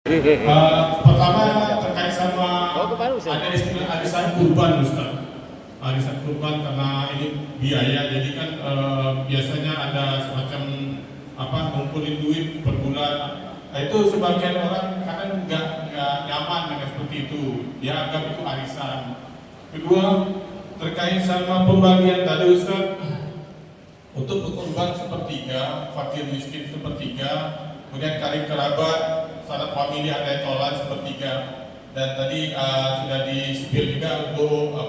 Pertama terkait sama ada istilah arisan kurban, Ustaz. Arisan kurban karena ini biaya, jadi kan biasanya ada semacam ngumpulin duit per bulan. Itu sebagian orang kadang nggak nyaman dengan seperti itu. Dia anggap itu arisan. Kedua, terkait sama pembagian tadi, Ustaz, untuk berkorban sepertiga, fakir miskin sepertiga, kemudian karib kerabat, sanak famili ada yang tolak sepertiga, dan tadi sudah di-spill juga untuk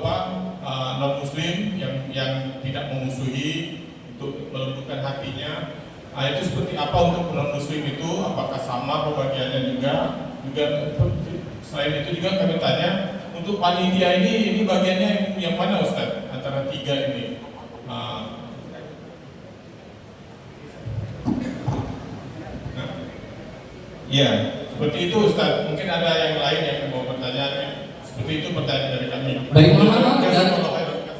non muslim yang tidak memusuhi untuk melembutkan hatinya. Itu seperti apa untuk non muslim itu? Apakah sama pembagiannya juga selain itu juga kami tanya untuk panitia ini bagiannya yang mana, Ustaz, antara tiga ini? Ya, seperti itu, Ustaz. Mungkin ada yang lain yang mau bertanya. Seperti itu pertanyaan dari kami. Dari mana?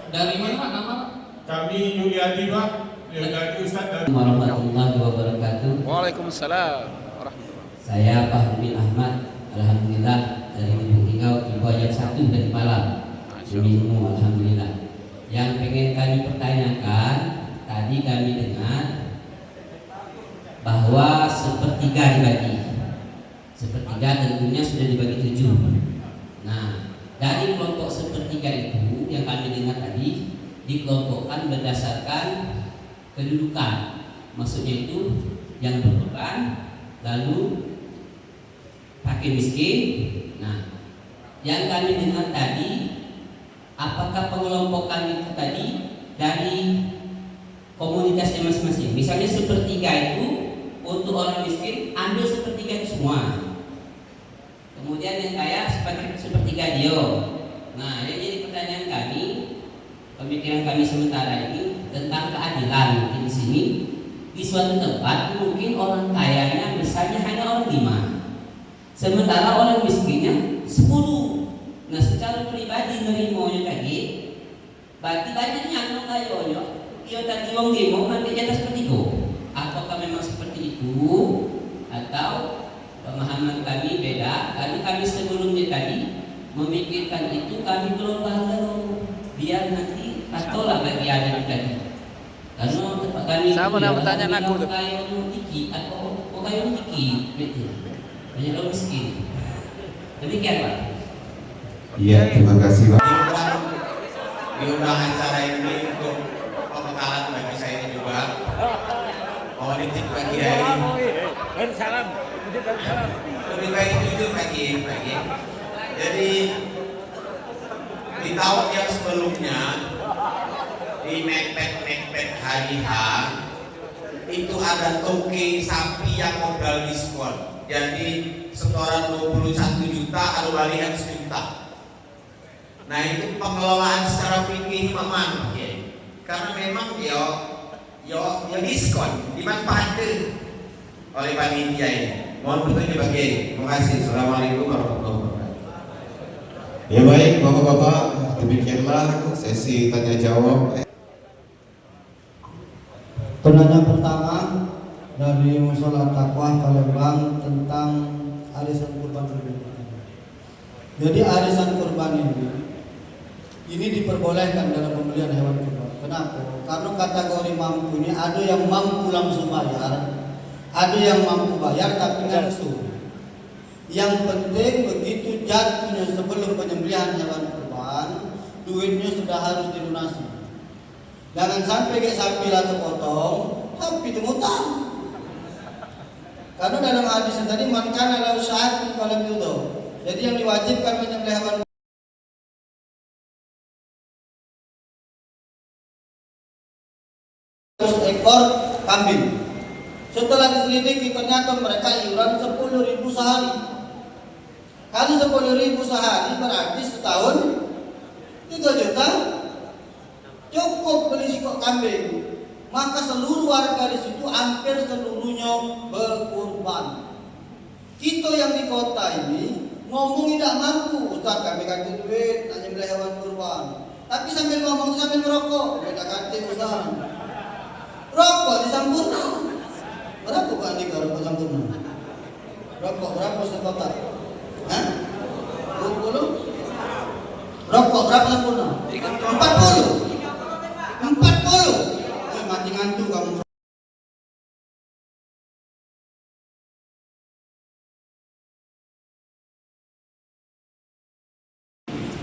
Dari mana nama? Kami Yuliadi, Pak. Yuliadi, Ustaz. Warahmatullahi wabarakatuh. Waalaikumsalam. Saya Pak Hamid Ahmad. Alhamdulillah dari Lubuk Linggau, Ibu Ayat 1 dari Malang. Minum, alhamdulillah. Yang pengen kami pertanyakan, tadi kami dengar bahwa sepertiga dibagi. Sepertiga tentunya sudah dibagi 7. Nah, dari kelompok sepertiga itu yang kami dengar tadi dikelompokkan berdasarkan kedudukan. Maksudnya itu yang berkorban, lalu fakir miskin. Nah, yang kami dengar tadi, apakah pengelompokan itu tadi dari komunitasnya masing-masing? Misalnya sepertiga itu untuk orang miskin ambil sepertiga itu semua. Kemudian yang kaya sepertiga dia. Nah, yang jadi pertanyaan kami, pemikiran kami sementara ini tentang keadilan mungkin di sini. Di suatu tempat mungkin orang kayanya misalnya hanya orang 5, sementara orang miskinnya 10. Nah, secara pribadi nerimonya tadi, berarti banyaknya orang kayonya. Dia tadi wong demo nanti jatah seperti itu. Apakah memang seperti itu atau pemahaman kami beda? Karena kami sebelumnya tadi memikirkan itu kami global biar nanti tatolah bagian tadi. Karena tempat kami sama nama pertanyaan aku tuh. Kayu tiki atau kayu tiki, betul. Banyak orang miskin. Demikian, Pak. Iya, terima kasih, Pak. Diundang acara ini untuk pembekalan bagi saya juga. Politik Pak Kiai. Salam. Lebih baik jujur Pak Kiai. Jadi di tahun yang sebelumnya di mepet hari H itu ada toke sapi yang modal diskon. Jadi setoran 21 juta, lalu balikan 1 juta. Nah, itu pengelolaan secara fikih memang, ya. Karena memang yo diskon dimanfaatkan oleh panitia ini. Mohon bertanya Pak Kiai. Terima kasih. Assalamualaikum warahmatullahi wabarakatuh. Ya baik, Bapak-bapak, demikianlah sesi tanya jawab. Penanya pertama dari Musola Taqwa Palembang tentang arisan kurban berbeda. Jadi arisan kurban ini diperbolehkan dalam pembelian hewan kurban. Kenapa? Karena kategori mampu ini ada yang mampu langsung bayar, ada yang mampu bayar tapi langsung. Yang penting begitu jatuhnya sebelum penyembelihan hewan kurban, duitnya sudah harus dilunasi. Jangan sampai kayak sapi lah terpotong, tapi itu ngutang. Karena dalam hadis tadi man kana lahu sa'atun falam yudhu. Jadi yang diwajibkan menyembelih hewan 100 ekor kambing. Setelah diselidiki ternyata mereka iuran 10.000 sehari. Kali 10.000 sehari berarti setahun 3 juta. Cukup beli sikok kambing, maka seluruh warga di situ hampir seluruhnya berkurban. Kita yang di kota ini ngomong tidak mampu, Ustaz kami kasih duit, nak nyembelih hewan kurban. Tapi sambil ngomong sambil merokok, beda kasih Ustaz. Rokok di sampurna. Berapa Pak Andika rokok sampurna? Rokok berapa sekotak? Hah? 20? Rokok berapa sempurna? 40. 40. Woi, mati ngantuk kamu.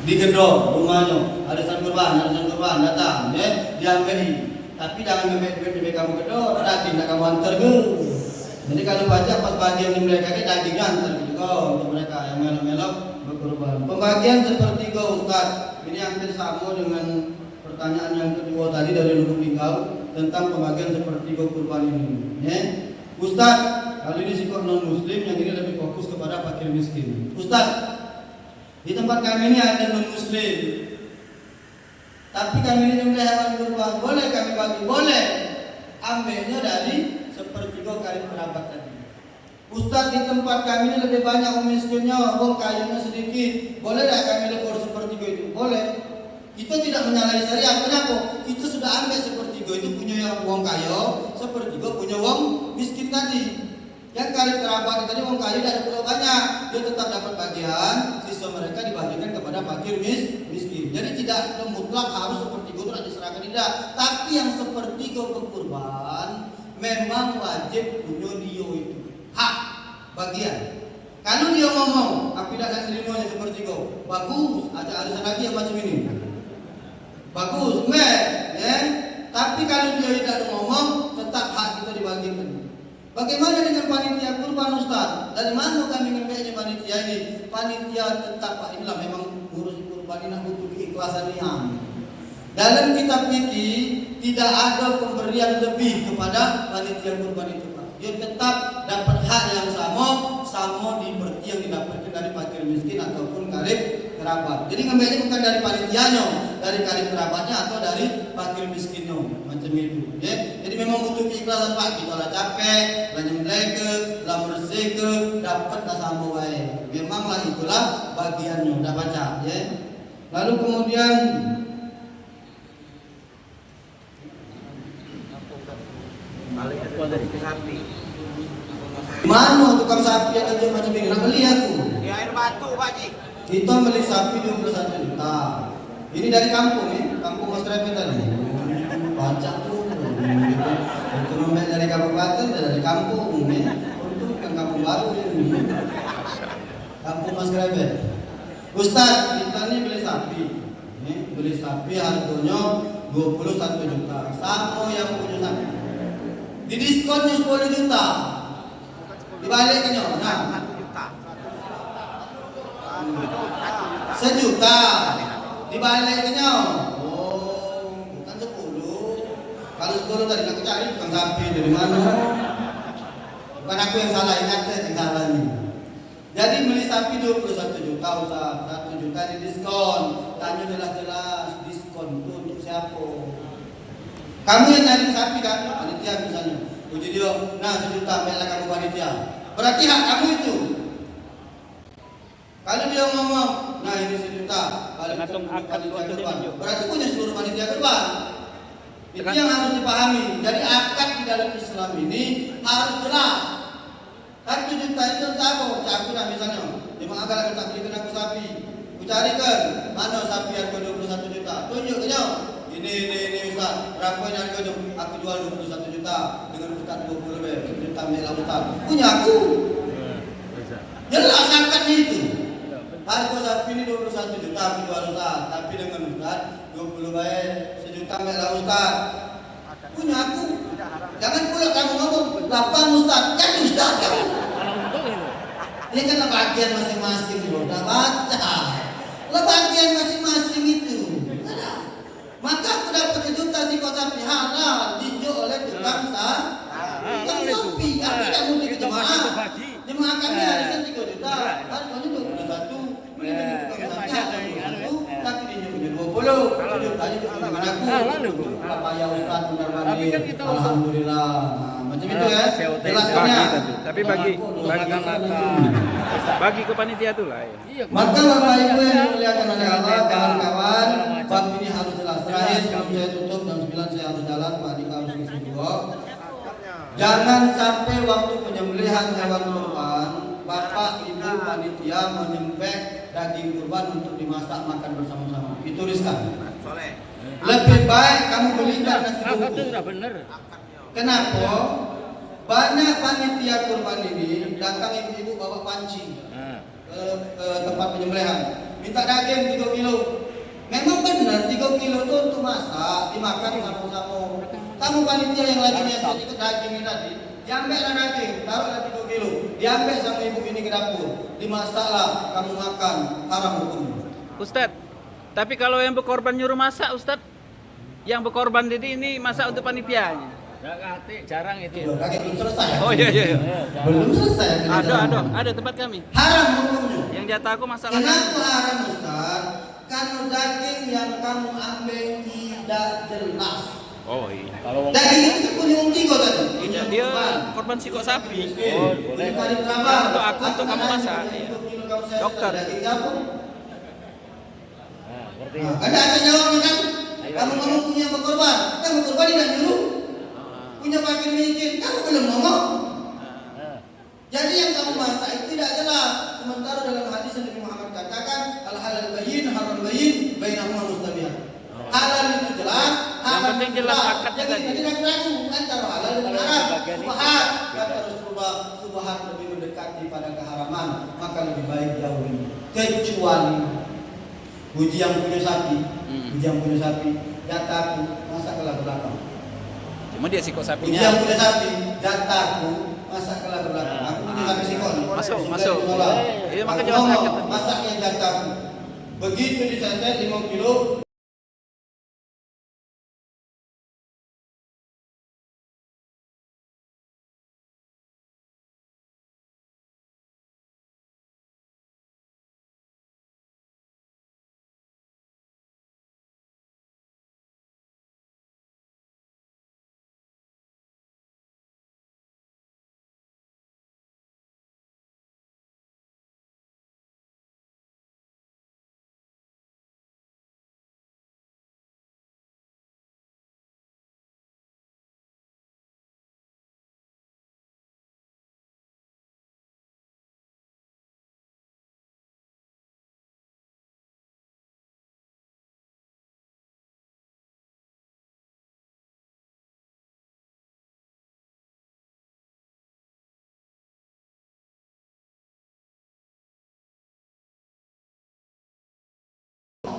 Di gedung rumahnya arisan kurban datang ya diambil, tapi jangan ngambil kamu gedung daging nak kamu antar ke. Jadi kalau baca pas bagian di mereka ini dagingnya antar gitu untuk mereka yang melok-melok berkurban. Pembagian seperti kau Ustaz, ini hampir sama dengan pertanyaan yang kedua tadi dari Lubuk Linggau tentang pembagian seperti kau kurban ini ya. Ustaz, kali ini sikap non muslim yang ini lebih fokus kepada fakir miskin. Ustaz, di tempat kami ini ada non muslim, tapi kami ini menyembelih hewan kurban, boleh kami bagi? Boleh. Ambilnya dari sepertiga kali kerabat tadi. Ustaz, di tempat kami ini lebih banyak orang miskinnya, orang kayanya sedikit, boleh tak kami lebur sepertiga itu? Boleh. Kita tidak menyalahi syariat. Kenapa? Kita sudah ambil sepertiga itu punya yang orang kaya, sepertiga punya orang miskin tadi. Yang kali kerabat tadi orang kaya tidak perlu banyak, dia tetap dapat bagian, sisa mereka dibagikan kepada fakir miskin. Jadi tidak mutlak harus sepertiga itu diserahkan, tidak. Tapi yang sepertiga berkurban memang wajib punya dia itu hak bagian. Kalau dia ngomong, aku tidak terimanya sepertiga, bagus. Ada alasan lagi yang macam ini, bagus, ya. Tapi kalau dia tidak ngomong, tetap hak kita dibagikan. Bagaimana dengan panitia kurban Ustaz? Dari mana kami ngambilnya panitia ini? Panitia tetap Pak, inilah memang ngurus kurban ini butuh keikhlasan yang. Dalam kitab fikih tidak ada pemberian lebih kepada panitia kurban itu Pak. Dia tetap dapat hak yang sama seperti yang didapatkan dari fakir miskin ataupun karib kerabat. Jadi ngambilnya bukan dari panitianya, dari karib kerabatnya atau dari fakir miskinnya, macam itu. Ya. Jadi memang butuh keikhlasan Pak. Kita lah capek, lah nyembelih ke, lah bersih ke, dapat dah sama wae. Memanglah itulah bagiannya. Udah baca, ya. Lalu kemudian mana tukang sapi yang aja macam ini? Nak beli aku. Di air batu Pak Ji. Kita beli sapi 21 juta. Ini dari kampung ya, kampung Mas Trepen tadi. Pajak tuh. Gitu. Itu nomor dari kabupaten, dari kampung ya. Untuk bukan kampung baru ini. Kampung Mas Trepen. Ustaz, kita ini beli sapi. Beli sapi harganya 21 juta. Sama yang punya sapi. Di diskonnya 10 juta. Dibaliknya, nah, 1 juta. Dibaliknya, oh, bukan 10. Kalau 10 tadi aku cari tukang sapi dari mana? Bukan aku yang salah, ingat saya yang salah nih. Jadi beli sapi 21 juta, Ustaz. 1 juta di diskon. Tanya jelas-jelas diskon itu untuk siapa? Kamu yang nyari sapi kan, panitia misalnya. Puji dia, nah 1 juta ambillah kamu panitia. Berarti hak kamu itu. Kalau dia ngomong, nah ini 1 juta, balik ke panitia kurban. Berarti punya seluruh panitia kurban. Itu yang harus dipahami. Jadi akad di dalam Islam ini harus jelas. 1 juta itu entah apa, aku dah misalnya, memang agak tak belikan aku sapi. Ku carikan, mana sapi harga 21 juta. Tunjuknya. Ini Ustaz, berapa ini harganya? Aku jual 21 juta dengan Ustaz 20 lebih. 1 juta ambillah Ustaz. Punya aku. Jelas akadnya itu. Harga sapi ini 21 juta aku jual Ustaz, tapi dengan Ustaz 20 baik. 1 juta ambillah Ustaz. Punya aku. Jangan pula kamu ngomong 8 Ustaz. Jadi Ustaz kamu. Ini kan bagian masing-masing. Udah baca. Bagian masing-masing itu. Maka aku dapat 1 juta si sapi halal dijual oleh tukang sapi. Aku tidak mungkin ke jemaah. Jemaah kami harusnya 3 juta. Harganya 21. Mending tukang sapi 21. Tapi dia punya 20. 1 juta itu dengan aku. Bapak ya Ustaz benar-benar. Alhamdulillah. Macam itu ya. Jelasnya. Tapi bagi ke panitia itu lah. Ya. Maka Bapak Ibu yang dimuliakan oleh Allah, kawan-kawan, bab ini harus jelas. Terakhir sebelum saya tutup jam 9 saya harus jalan, Pak Dika harus isi dua. Jangan sampai waktu penyembelihan hewan kurban Bapak Ibu panitia menyembelih daging kurban untuk dimasak makan bersama-sama. Dituliskan. Lebih baik kamu belikan nasi bungkus. Kenapa? Banyak panitia kurban ini datang ibu-ibu bawa panci ke tempat penyembelihan, minta daging 3 kilo. Memang benar 3 kilo itu untuk masak, dimakan sama-sama. Kamu panitia yang lagi nyeset itu daging ini tadi, diambillah daging, taruhlah 3 kilo, diambil sama ibu ini ke dapur, dimasaklah, kamu makan, haram hukumnya. Ustadz, tapi kalau yang berkorban nyuruh masak, Ustadz, yang berkorban ini masak untuk panitianya. Jarang itu. Daging belum selesai. Oh iya. Belum selesai. Ada tempat kami. Haram hukumnya. Yang jatah aku masak. Kenapa haram, Ustaz? Karena daging yang kamu ambil tidak jelas. Oh iya. Daging itu punya tiga tadi. Iya, dia korban sikok sapi. Punya kali terabang. Untuk aku, untuk kamu masak. Dokter. Daging apa? Ada jawabnya kan? Kamu punya berkorban, kamu korban tidak nyuruh. Punya pakir miskin, kamu belum ngomong. Jadi yang kamu masak itu tidak jelas. Sementara dalam hadis Nabi Muhammad katakan al halal bayyin, haram bayyin, bainahuma mustabihat. Halal itu jelas, yang penting jelas akadnya tadi. Jadi ragu antara halal dan haram. Subhat, kata Rasulullah, subhat lebih mendekati pada keharaman, maka lebih baik jauhi. Kecuali Buji yang punya sapi, jatahku masak kelah belakang. Cuma dia sikok sapinya. Buji yang punya sapi, jatahku masak kelah belakang. Aku punya sapi sikok. Masuk. Iya, maka Aku jelas ngomong, akad. masaknya jatahku. Begitu diseset 5 kilo.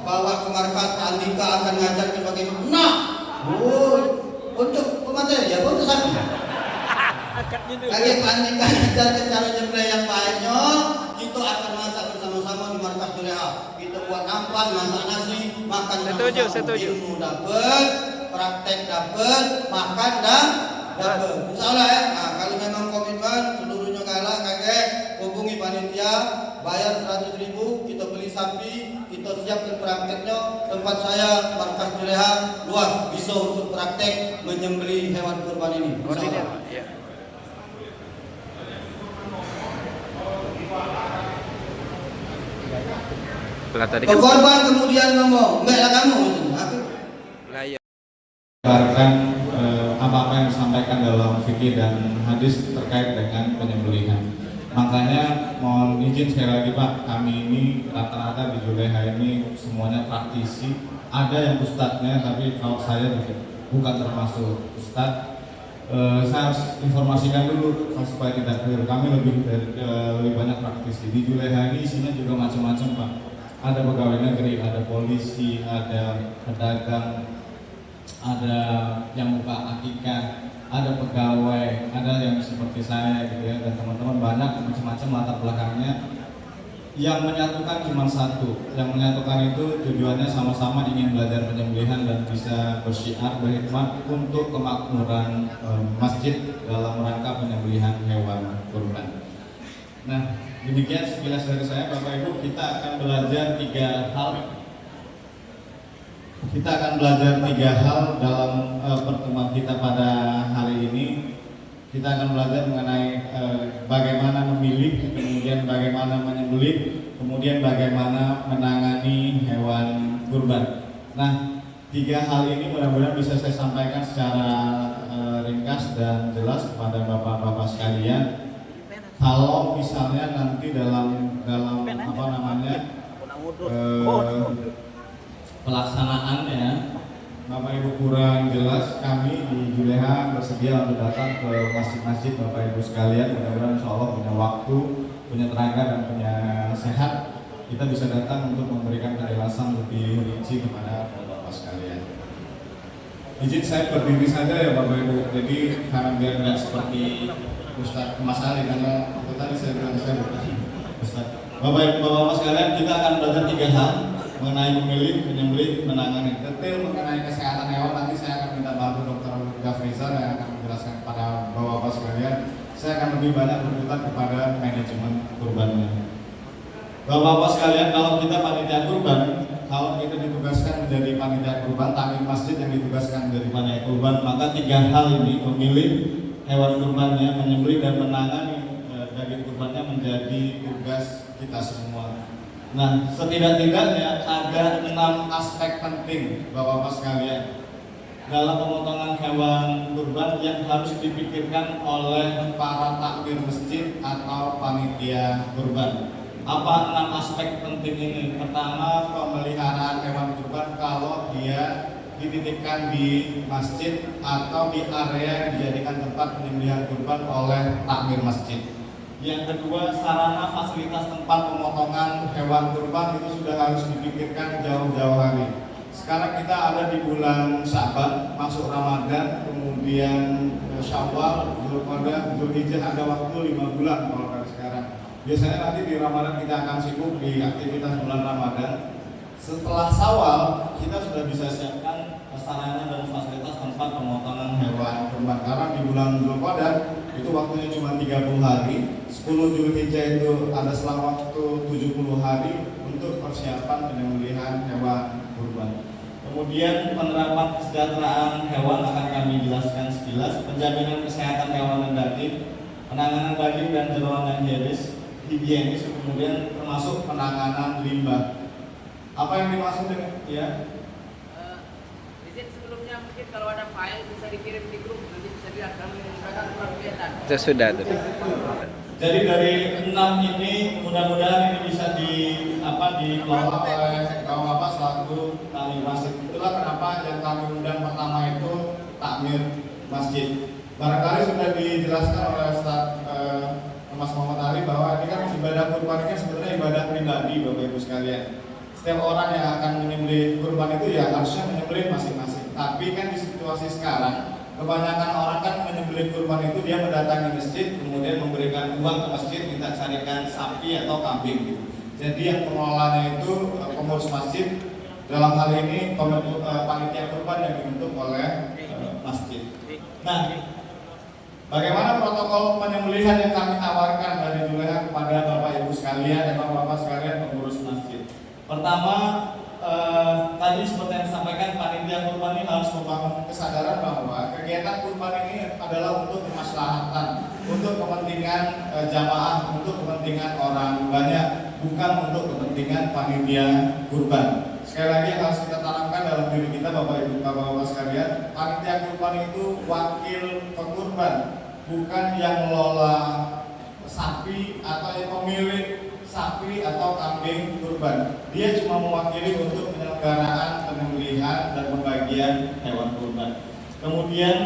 Bawa ke markas Andika akan ngajarkan bagaimana. Untuk pemateri ya, untuk sapi. Lagi Pak Andika ngajarkan cara nyembelih yang baiknya. Kita akan masak bersama-sama di markas Juleha. Kita buat nampan, masak nasi, makan bersama-sama. Setuju. Ilmu dapat, praktek dapat, makan dapat. Insyaallah ya. Nah, kalau memang komitmen seluruhnya kalah kakek, hubungi panitia, bayar 100.000, kita beli sapi, kita siapkan prakteknya. Tempat saya markas Juleha luas, bisa untuk praktek menyembelih hewan kurban ini. Iya. Lah tadi kan Korban kemudian ngomong, "Mbaklah kamu." Aku lah iya. Berdasarkan apa-apa yang disampaikan dalam fikih dan hadis terkait dengan penyembelihan. Makanya mohon izin sekali lagi Pak, kami ini rata-rata di Juleha ini semuanya praktisi. Ada yang ustadznya, tapi kalau saya bukan termasuk ustadz. Saya harus informasikan dulu supaya tidak keliru. Kami lebih banyak praktisi. Di Juleha ini isinya juga macam-macam Pak. Ada pegawai negeri, ada polisi, ada pedagang, ada yang buka akikah, ada pegawai, ada yang seperti saya gitu ya, dan teman-teman banyak macam-macam latar belakangnya. Yang menyatukan cuma satu, yang menyatukan itu tujuannya sama-sama ingin belajar penyembelihan dan bisa bersyiar berkhidmat untuk kemakmuran masjid dalam rangka penyembelihan hewan kurban. Nah, demikian sekilas dari saya Bapak Ibu. Kita akan belajar 3 hal. Kita akan belajar 3 hal dalam pertemuan kita pada hari ini. Kita akan belajar mengenai bagaimana memilih, kemudian bagaimana menyembelih, kemudian bagaimana menangani hewan kurban. Nah, 3 hal ini mudah-mudahan bisa saya sampaikan secara ringkas dan jelas kepada bapak-bapak sekalian. kalau misalnya nanti dalam apa namanya pelaksanaannya Bapak Ibu kurang jelas, kami di Juleha bersedia untuk datang ke masjid-masjid Bapak Ibu sekalian. Mudah-mudahan insya Allah punya waktu, punya tenaga dan punya sehat, kita bisa datang untuk memberikan penjelasan lebih rinci kepada Bapak sekalian. Izin saya berdiri saja ya Bapak Ibu, jadi karena biar nggak seperti Ustadz Mas Ali, karena itu tadi saya bilang saya bukan Ustadz. Bapak Ibu Bapak sekalian, kita akan belajar 3 hal mengenai memilih, menyembelih, menangani. Detail mengenai kesehatan hewan nanti saya akan minta bantu Dr. Gafrizal yang akan menjelaskan kepada Bapak-Bapak sekalian. Saya akan lebih banyak berputar kepada manajemen kurbannya. Bapak-bapak sekalian, kalau kita panitia kurban, kalau kita ditugaskan menjadi panitia kurban, takmir masjid yang ditugaskan menjadi panitia kurban, maka 3 hal ini, memilih hewan kurbannya, menyembelih dan menangani daging kurbannya menjadi tugas kita semua. Nah, setidak-tidaknya ada 6 aspek penting Bapak-bapak sekalian dalam pemotongan hewan kurban yang harus dipikirkan oleh para takmir masjid atau panitia kurban. Apa 6 aspek penting ini? Pertama, pemeliharaan hewan kurban kalau dia dititipkan di masjid atau di area yang dijadikan tempat penyembelihan kurban oleh takmir masjid. Yang kedua, sarana fasilitas tempat pemotongan hewan kurban itu sudah harus dipikirkan jauh-jauh hari. Sekarang kita ada di bulan Sya'ban, masuk Ramadan, kemudian Syawal, Zulqa'dah, Zulhijjah, ada waktu 5 bulan kalau dari sekarang. Biasanya nanti di Ramadan kita akan sibuk di aktivitas bulan Ramadan. Setelah Syawal, kita sudah bisa siapkan sarana dan fasilitas tempat pemotongan hewan kurban. Karena di bulan Zulqa'dah itu waktunya cuma 30 hari, 10 Zulhijjah itu ada selang waktu 70 hari untuk persiapan penyembelihan hewan kurban. Kemudian penerapan kesejahteraan hewan akan kami jelaskan sekilas, penjaminan kesehatan hewan dan daging, penanganan daging dan jeroan yang higienis, kemudian termasuk penanganan limbah. Apa yang dimaksud dengan ya? Sebelumnya mungkin kalau ada file bisa dikirim di grup, nanti bisa dilihat kami menggunakan kelihatan. Itu sudah tuh. Jadi dari 6 ini mudah-mudahan ini bisa dikelola oleh Bapak selaku takmir masjid. Itulah kenapa yang kami undang pertama itu takmir masjid. Barangkali sudah dijelaskan oleh Ustaz Mas Muhammad Ali bahwa ini kan ibadah kurban ini sebenarnya ibadah pribadi Bapak Ibu sekalian. Setiap orang yang akan menyembelih kurban itu ya harusnya menyembelih masing-masing. Tapi kan di situasi sekarang kebanyakan orang kan menyembelih kurban itu dia mendatangi masjid, kemudian memberikan uang ke masjid, minta carikan sapi atau kambing gitu. Jadi yang pengelolanya itu pengurus masjid, dalam hal ini panitia kurban yang dibentuk oleh masjid. Nah, bagaimana protokol penyembelihan yang kami tawarkan dari Juleha kepada Bapak Ibu sekalian dan Bapak sekalian pengurus masjid? Pertama, tadi seperti yang disampaikan, panitia kurban ini harus membangun kesadaran bahwa kegiatan kurban ini adalah untuk kemaslahatan, untuk kepentingan jamaah, untuk kepentingan orang banyak, bukan untuk kepentingan panitia kurban. Sekali lagi yang harus kita tanamkan dalam diri kita Bapak Ibu Bapak sekalian, panitia kurban itu wakil pengurban, bukan yang mengelola sapi atau yang pemilik sapi atau kambing kurban. Dia cuma mewakili untuk penyelenggaraan penyembelihan dan pembagian hewan kurban. Kemudian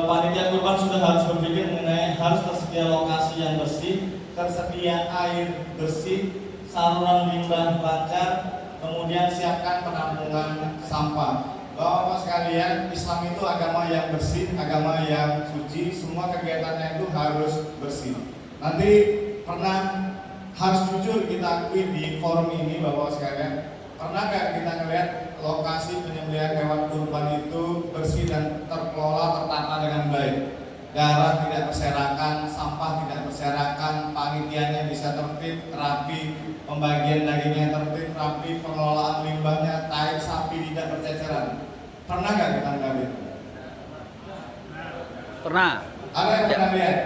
panitia kurban sudah harus berpikir mengenai harus tersedia lokasi yang bersih, tersedia air bersih, saluran limbah lancar, kemudian siapkan penampungan sampah. Bapak-bapak sekalian, Islam itu agama yang bersih, agama yang suci, semua kegiatannya itu harus bersih. Nanti pernah harus jujur kita akui di forum ini Bapak sekalian, pernah gak kita ngelihat lokasi penyembelihan hewan kurban itu bersih dan terkelola, tertata dengan baik? Darah tidak berserakan, sampah tidak berserakan, panitianya bisa tertib, rapi, pembagian dagingnya tertib, rapi, pengelolaan limbahnya, tai sapi tidak berceceran. Pernah gak kita ngelihat itu? Pernah. Ada yang pernah lihat?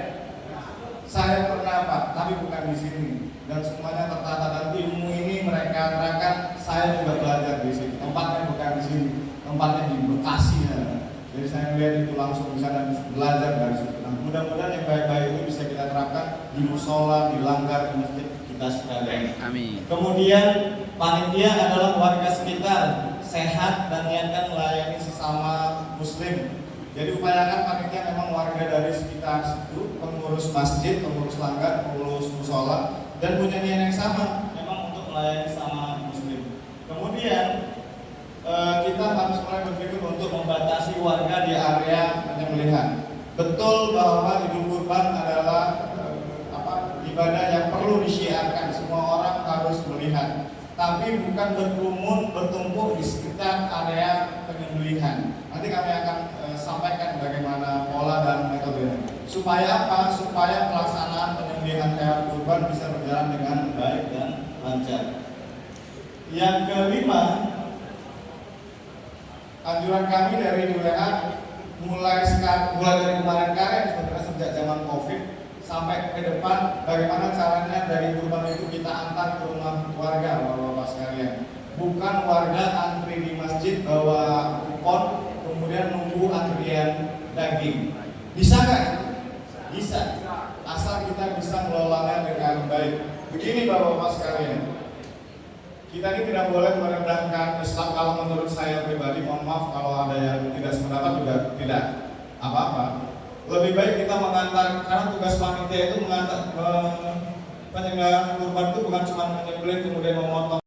Saya pernah Pak, tapi bukan di sini. Dan semuanya tertata dan ilmu ini mereka terangkan. Saya juga belajar di sini. Tempatnya bukan di sini, tempatnya di Bekasi ya. Jadi saya melihat itu langsung bisa dan belajar dari situ. Nah, mudah-mudahan yang baik-baik itu bisa kita terapkan di musola, di langgar, di masjid kita sekalian. Amin. Kemudian panitia adalah warga sekitar, sehat dan niatkan melayani sesama muslim. Jadi upayakan panitia memang warga dari sekitar situ, pengurus masjid, pengurus langgar, pengurus musola, dan punya niat yang sama, memang untuk melayani sesama muslim. Kemudian kita harus mulai berpikir untuk membatasi warga di area penyembelihan. Betul bahwa Idul Kurban adalah ibadah yang perlu disiarkan, semua orang harus melihat. Tapi bukan berkerumun, bertumpuk di sekitar area penyembelihan. Nanti kami akan sampaikan bagaimana pola dan metode. Supaya apa? Supaya pelaksanaan penyembelihan hewan kurban bisa berjalan dengan baik dan lancar. Yang kelima, anjuran kami dari WA mulai dari kemarin sebenarnya sejak zaman COVID sampai ke depan, bagaimana caranya dari kurban itu kita antar ke rumah warga, bapak-bapak sekalian. Bukan warga antri di masjid bawa kupon kemudian nunggu antrian daging. Bisa nggak? Bisa, asal kita bisa mengelolanya dengan baik. Begini bapak-bapak sekalian, kita ini tidak boleh merendahkan Islam. Kalau menurut saya pribadi, mohon maaf kalau ada yang tidak sependapat juga tidak apa-apa. Lebih baik kita mengantar, karena tugas panitia itu mengantar penyelenggaraan kurban itu bukan cuma menyembelih kemudian memotong.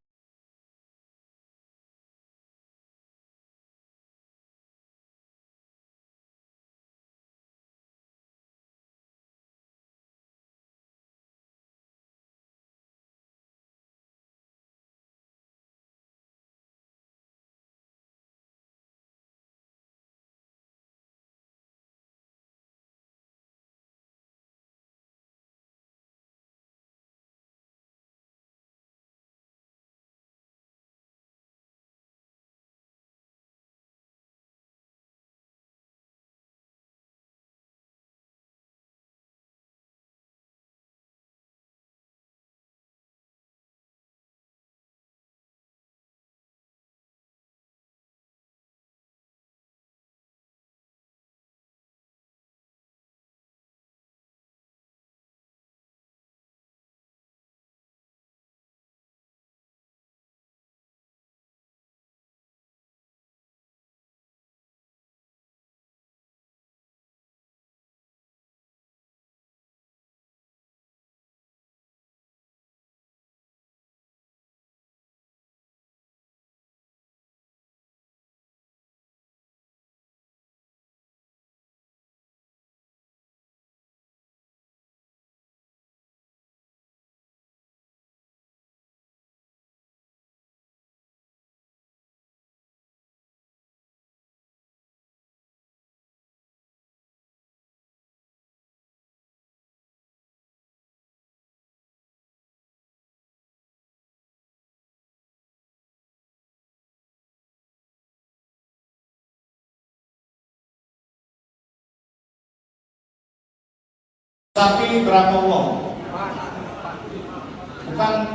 Sapi berapa uang?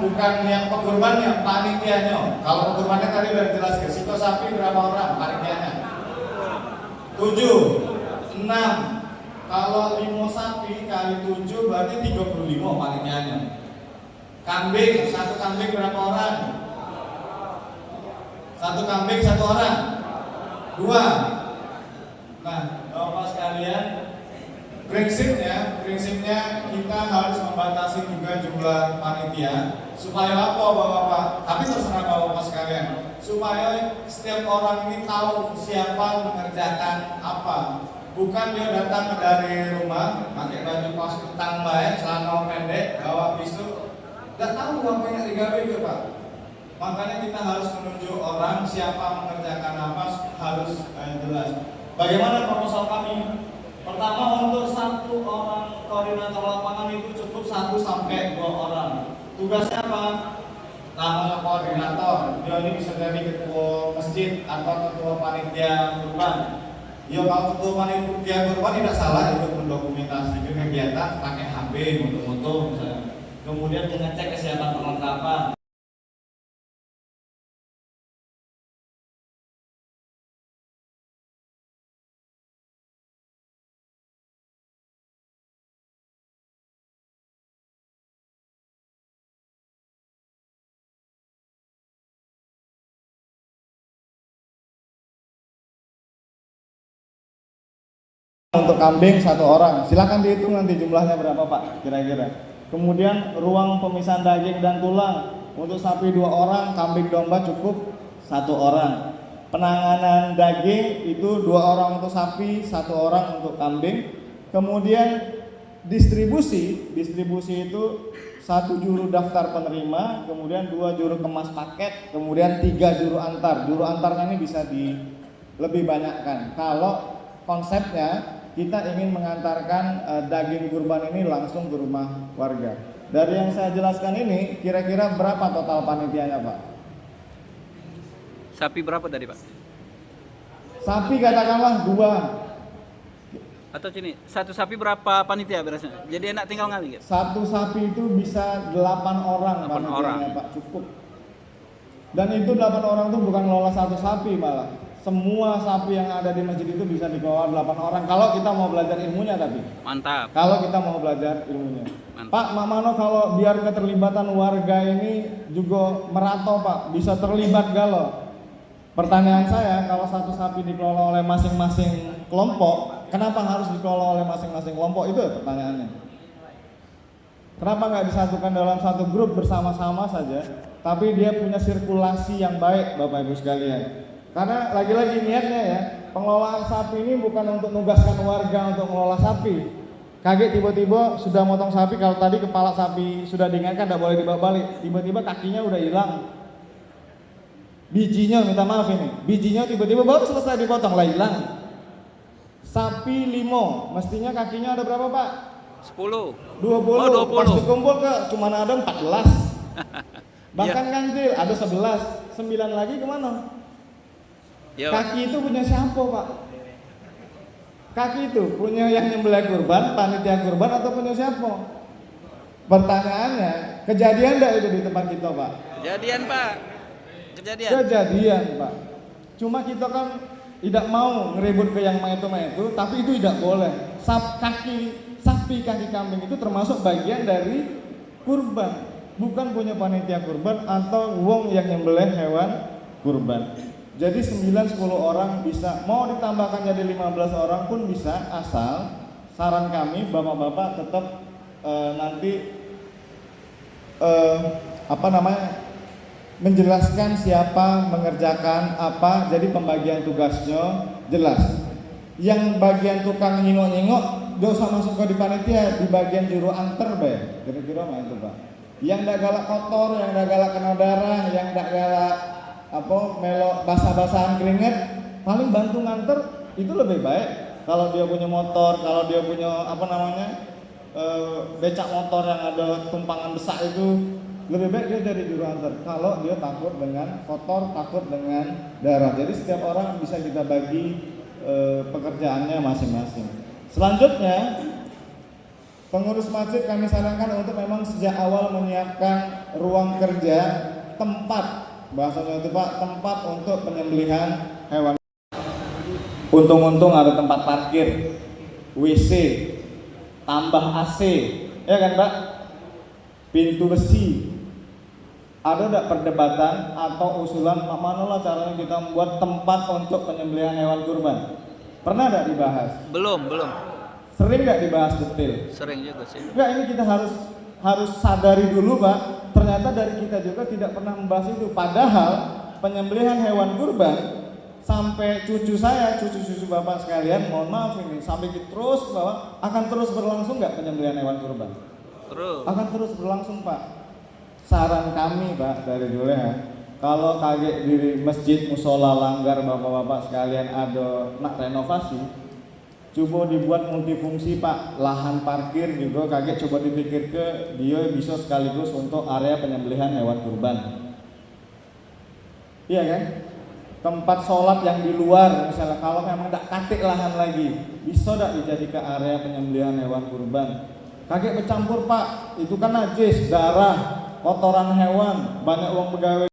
Bukan yang pengurbannya, panitianya. Kalau pengurbannya tadi sudah dijelaskan. Sito sapi berapa orang panitianya? 7, 6. Kalau 5 sapi kali 7 berarti 35 panitianya. Kambing, satu kambing berapa orang? Satu kambing satu orang. 2. Nah, bapak sekalian, prinsipnya kita harus membatasi juga jumlah panitia supaya apa bapak-bapak? Tapi terserah bapak-bapak sekalian, supaya setiap orang ini tahu siapa mengerjakan apa. Bukan dia datang dari rumah pakai baju kos kutang baik, celana pendek, bawa pisau, tidak tahu apa yang digawe itu pak. Makanya kita harus menunjuk orang siapa mengerjakan apa harus jelas. Bagaimana proposal kami? Pertama, untuk 1 orang koordinator lapangan itu cukup 1 sampai 2 orang. Tugasnya apa? Namanya koordinator. Dia ini bisa jadi ketua masjid atau ketua panitia kurban. Ya kalau ketua panitia kurban tidak salah untuk mendokumentasikan kegiatan pakai HP, foto-foto misalnya. Kemudian mengecek kesiapan perlengkapan. Untuk kambing 1 orang, silakan dihitung nanti jumlahnya berapa Pak kira-kira. Kemudian ruang pemisahan daging dan tulang untuk sapi 2 orang, kambing domba cukup 1 orang. Penanganan daging itu 2 orang untuk sapi, 1 orang untuk kambing. Kemudian distribusi itu 1 juru daftar penerima, kemudian 2 juru kemas paket, kemudian 3 juru antar. Juru antarnya ini bisa lebih banyakkan. Kalau konsepnya kita ingin mengantarkan daging kurban ini langsung ke rumah warga. Dari yang saya jelaskan ini, kira-kira berapa total panitianya Pak? Sapi berapa tadi Pak? Sapi katakanlah 2. Atau sini, 1 sapi berapa panitia berasnya? Jadi enak tinggal ngali gitu? 1 sapi itu bisa 8 orang 8 panitianya orang. Pak, cukup. Dan itu 8 orang itu bukan ngelola 1 sapi malah. Semua sapi yang ada di masjid itu bisa dikelola 8 orang kalau kita mau belajar ilmunya tapi. Mantap. Kalau kita mau belajar ilmunya. Mantap. Pak, Mak Mano kalau biar keterlibatan warga ini juga merata Pak, bisa terlibat galau. Pertanyaan saya, kalau 1 sapi dikelola oleh masing-masing kelompok, kenapa harus dikelola oleh masing-masing kelompok? Itu pertanyaannya. Kenapa nggak disatukan dalam 1 grup bersama-sama saja, tapi dia punya sirkulasi yang baik Bapak Ibu sekalian. Karena lagi-lagi niatnya ya, pengelolaan sapi ini bukan untuk nugaskan warga untuk mengelola sapi. Kaget tiba-tiba sudah motong sapi, kalau tadi kepala sapi sudah diingatkan tidak boleh dibawa balik, tiba-tiba kakinya udah hilang. Bijinya, minta maaf ini, bijinya tiba-tiba baru selesai dipotong lah hilang. Sapi limo, mestinya kakinya ada berapa Pak? 10. 20. Oh, 20. Pas dikumpul ke cuma ada 14. Bahkan Iya. kancil ada 11, 9 lagi kemana? Iya, Pak. Kaki itu punya siapa Pak? Kaki itu punya yang nyembelih kurban, panitia kurban atau punya siapa? Pertanyaannya, kejadian enggak itu di tempat kita Pak? Kejadian Pak. Kejadian. Kejadian Pak. Cuma kita kan tidak mau ngeribut ke yang itu, tapi itu tidak boleh. Sapi kaki kambing itu termasuk bagian dari kurban, bukan punya panitia kurban atau wong yang nyembelih hewan kurban. Jadi 9-10 orang bisa, mau ditambahkan jadi 15 orang pun bisa, asal saran kami bapak-bapak tetap nanti menjelaskan siapa mengerjakan apa, jadi pembagian tugasnya jelas. Yang bagian tukang nyingok-nyingok gak usah masuk ke di panitia, di bagian juru antar bay, kira-kira mah itu Pak. Yang ndak galak kotor, yang ndak galak kena darah, yang ndak galak melok basah-basahan keringet, paling bantu nganter itu lebih baik. Kalau dia punya motor, kalau dia punya becak motor yang ada tumpangan besar itu, lebih baik dia dari juru antar. Kalau dia takut dengan kotor, takut dengan darah. Jadi setiap orang bisa kita bagi pekerjaannya masing-masing. Selanjutnya, pengurus masjid kami sarankan untuk memang sejak awal menyiapkan ruang kerja, tempat, bahasanya itu Pak, tempat untuk penyembelihan hewan. Untung-untung ada tempat parkir, WC, tambah AC, ya kan Pak? Pintu besi. Ada tidak perdebatan atau usulan mana lah caranya kita membuat tempat untuk penyembelihan hewan kurban? Pernah tidak dibahas? Belum. Sering nggak dibahas detail? Sering juga sih. Enggak, ini kita harus sadari dulu Pak. Ternyata dari kita juga tidak pernah membahas itu. Padahal penyembelihan hewan kurban sampai cucu bapak sekalian, mohon maaf ini, sampai terus ke bawah, akan terus berlangsung nggak penyembelihan hewan kurban? Terus. Akan terus berlangsung Pak. Saran kami Pak dari dulu ya, kalau kaget di masjid musola langgar bapak-bapak sekalian ada nak renovasi, coba dibuat multifungsi Pak. Lahan parkir juga kaget coba dipikir ke dia bisa sekaligus untuk area penyembelihan hewan kurban. Iya kan? Tempat sholat yang di luar misalnya, kalau memang tidak katik lahan lagi, bisa tidak dijadikan area penyembelihan hewan kurban. Kaget bercampur Pak, itu kan najis, darah, kotoran hewan, banyak uang pegawai.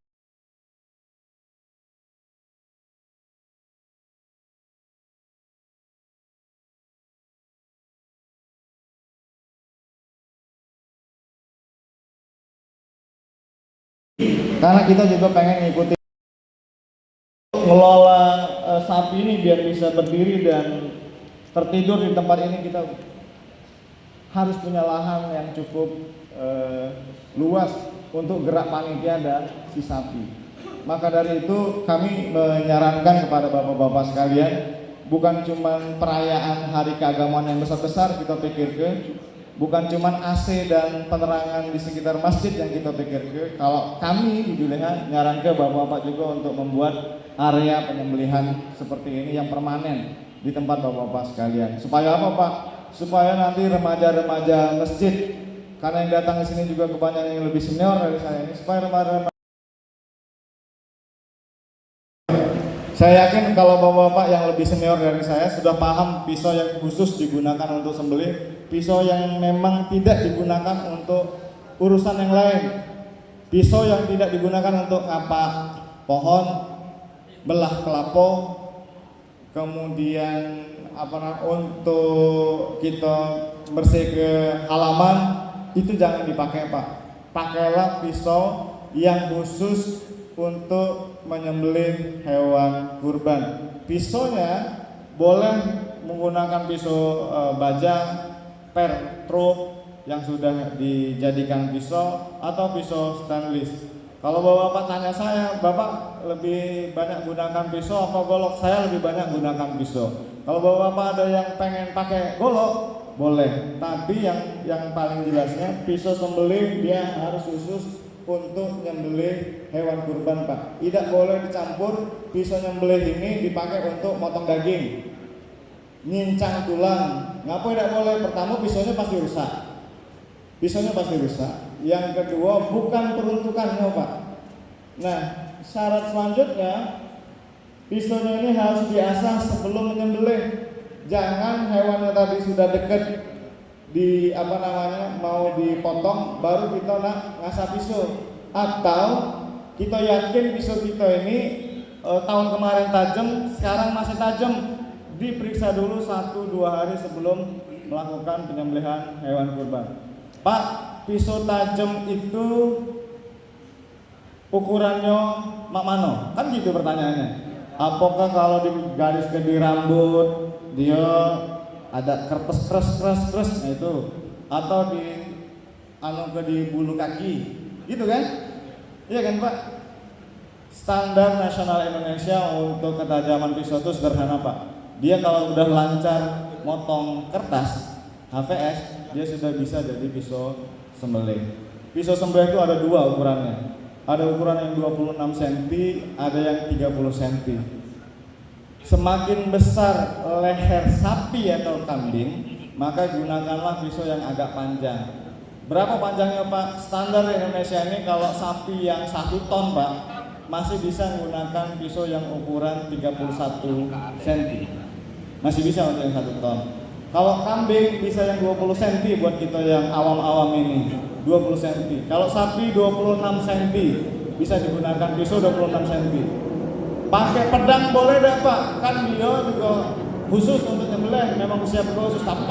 Karena kita juga pengen ngikutin ngelola sapi ini biar bisa berdiri dan tertidur di tempat ini, kita harus punya lahan yang cukup luas untuk gerak panitia dan si sapi. Maka dari itu kami menyarankan kepada bapak-bapak sekalian, bukan cuma perayaan hari keagamaan yang besar-besar kita pikirkan, bukan cuma AC dan penerangan di sekitar masjid yang kita pikirkan. Kalau kami di Juleha nyarankan bapak-bapak juga untuk membuat area penyembelihan seperti ini yang permanen di tempat bapak-bapak sekalian. Supaya apa, Pak? Supaya nanti remaja-remaja masjid, karena yang datang ke sini juga kebanyakan yang lebih senior dari saya ini, supaya remaja-remaja, saya yakin kalau bapak-bapak yang lebih senior dari saya sudah paham pisau yang khusus digunakan untuk sembelih, pisau yang memang tidak digunakan untuk urusan yang lain, pisau yang tidak digunakan untuk ngapak pohon, belah kelapa, kemudian untuk kita bersih ke halaman, itu jangan dipakai, Pak. Pakailah pisau yang khusus untuk menyembelih hewan kurban. Pisaunya boleh menggunakan pisau baja, truk yang sudah dijadikan pisau, atau pisau stainless. Kalau bapak tanya saya, bapak lebih banyak gunakan pisau apa golok? Saya lebih banyak gunakan pisau. Kalau bapak ada yang pengen pakai golok, boleh. Tapi yang paling jelasnya pisau sembelih dia harus khusus untuk nyembelih hewan kurban, Pak. Tidak boleh dicampur pisau nyembelih ini dipakai untuk motong daging, nyincang tulang. Ngapa tidak boleh? Pertama, pisaunya pasti rusak. Yang kedua, bukan peruntukannya, Pak. Nah, syarat selanjutnya, pisaunya ini harus diasah sebelum menyembelih. Jangan hewannya tadi sudah dekat di mau dipotong baru kita nak ngasah pisau, atau kita yakin pisau kita ini tahun kemarin tajam, sekarang masih tajam, diperiksa dulu 1-2 hari sebelum melakukan penyembelihan hewan kurban. Pak, pisau tajam itu ukurannya mak mano? Kan gitu pertanyaannya. Apakah kalau digariskan di rambut dia ada kertas keras, nah itu, atau di bulu kaki, gitu kan? Iya kan, Pak? Standar nasional Indonesia untuk ketajaman pisau itu sederhana, Pak. Dia kalau udah lancar motong kertas HVS, dia sudah bisa jadi pisau sembelih. Pisau sembelih itu ada 2 ukurannya. Ada ukuran yang 26 cm, ada yang 30 cm. Semakin besar leher sapi atau kambing, maka gunakanlah pisau yang agak panjang. Berapa panjangnya, Pak? Standar Indonesia ini kalau sapi yang 1 ton, Pak, masih bisa menggunakan pisau yang ukuran 31 cm. Masih bisa untuk yang 1 ton. Kalau kambing bisa yang 20 cm buat kita yang awam-awam ini, 20 cm. Kalau sapi 26 cm, bisa digunakan pisau 26 cm. Pakai pedang boleh deh, Pak, kan dia juga khusus untuk nyembelih, memang usia khusus, tapi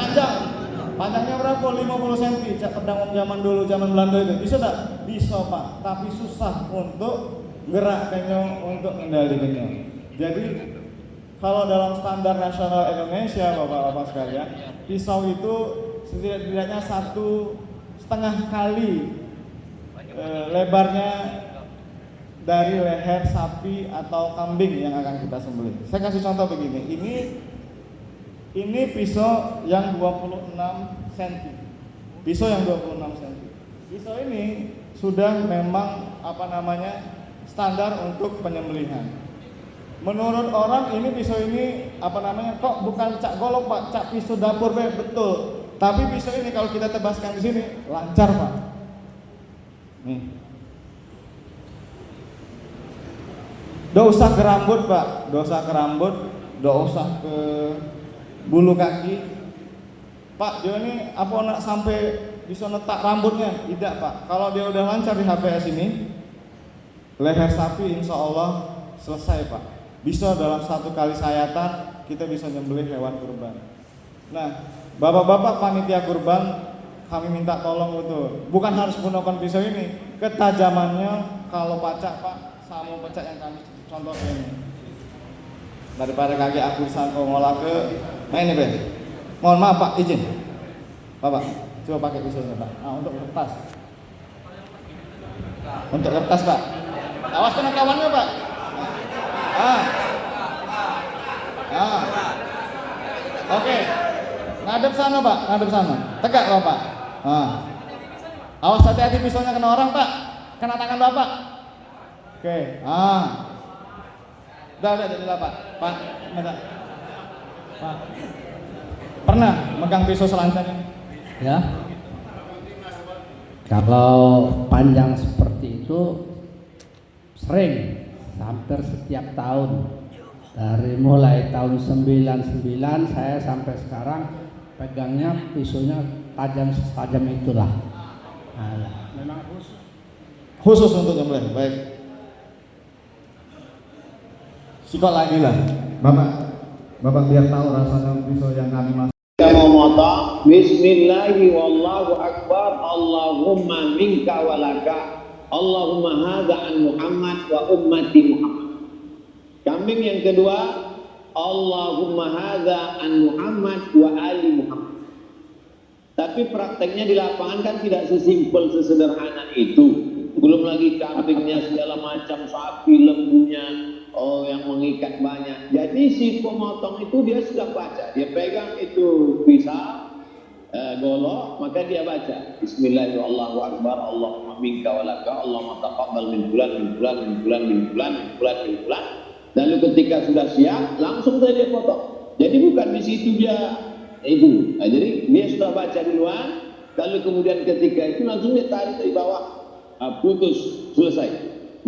panjangnya berapa? 50 cm. Cak pedang zaman dulu, zaman Belanda itu bisa tak? Bisa, Pak, tapi susah untuk gerakkannya, untuk mengendalikannya. Jadi kalau dalam standar nasional Indonesia, bapak-bapak sekalian, pisau itu setidaknya 1,5 kali lebarnya dari leher sapi atau kambing yang akan kita sembelih. Saya kasih contoh begini. Ini pisau yang 26 cm. Pisau yang 26 cm. Pisau ini sudah memang standar untuk penyembelihan. Menurut orang ini pisau ini kok bukan cak golok, Pak, cak pisau dapur, betul. Tapi pisau ini kalau kita tebaskan di sini lancar, Pak. Nih. Doa usah ke rambut, Pak. Doa usah ke rambut, doa usah ke bulu kaki. Pak, dia ini apa nak sampai bisa letak rambutnya? Tidak, Pak. Kalau dia udah lancar di HPS ini, leher sapi insya Allah selesai, Pak. Bisa dalam 1 kali sayatan kita bisa nyembelih hewan kurban. Nah, bapak-bapak panitia kurban, kami minta tolong betul. Bukan harus menggunakan pisau ini, ketajamannya kalau pacak, Pak, sama pecah yang kami contoh ini. Daripada kaki aku sangko ngolah ke main nih, Mohon maaf Pak, izin. Bapak, coba pakai pisaunya Pak. Nah, untuk kertas. Untuk kertas Pak. Awas kena kawannya Pak. Oke. Ngadep sana Pak, ngadep sana. Tegak Bapak. Awas hati-hati pisaunya kena orang Pak. Kena tangan Bapak. Oke. Udah jadilah Pak. Pak, bentar. Pak. Pernah megang pisau selancar ini? Ya. Kalau panjang seperti itu sering, hampir setiap tahun. Dari mulai tahun 99 saya sampai sekarang pegangnya pisaunya tajam itulah. Memang Khusus untuk nyembelih. Baik. Sikot lagi lah. Bapak biar tahu rasanya pisau yang kami masuk. Kita mau motong. Bismillahi wallahu akbar. Allahumma minka walaka. Allahumma hadha an Muhammad wa ummati Muhammad. Kambing yang kedua, Allahumma hadha an Muhammad wa ali Muhammad. Tapi prakteknya di lapangan kan tidak sesimpel sesederhana itu. Belum lagi kambingnya segala macam, sapi, lembunya, yang mengikat banyak. Jadi si pemotong itu dia sudah baca, dia pegang itu pisau, golok, maka dia baca Bismillahirrahmanirrahim, Allahumma minka walaka, Allahumma taqabbal min fulan, min fulan, min fulan, min fulan, min fulan, min fulan. Lalu ketika sudah siap, langsung saja dia potong. Jadi bukan di situ dia itu. Nah, jadi dia sudah baca duluan, lalu kemudian ketika itu langsung dia tarik dari bawah, putus, selesai.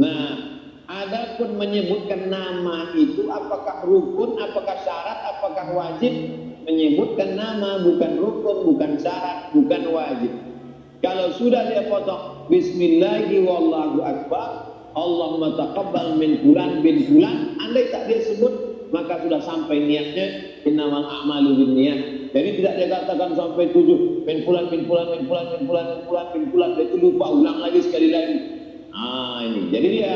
Nah, adapun menyebutkan nama itu apakah rukun, apakah syarat, apakah wajib? Menyebutkan nama bukan rukun, bukan syarat, bukan wajib. Kalau sudah dia potong Bismillahirrahmanirrahim wallahu akbar, Allahumma taqabbal min fulan bin fulan, andai tak dia sebut maka sudah sampai niatnya, innamal a'malu binniyat. Jadi tidak dia katakan sampai 7 min fulan bin fulan bin fulan bin fulan bin fulan bin fulan, dia itu lupa, ulang lagi sekali lagi. Ini. Jadi dia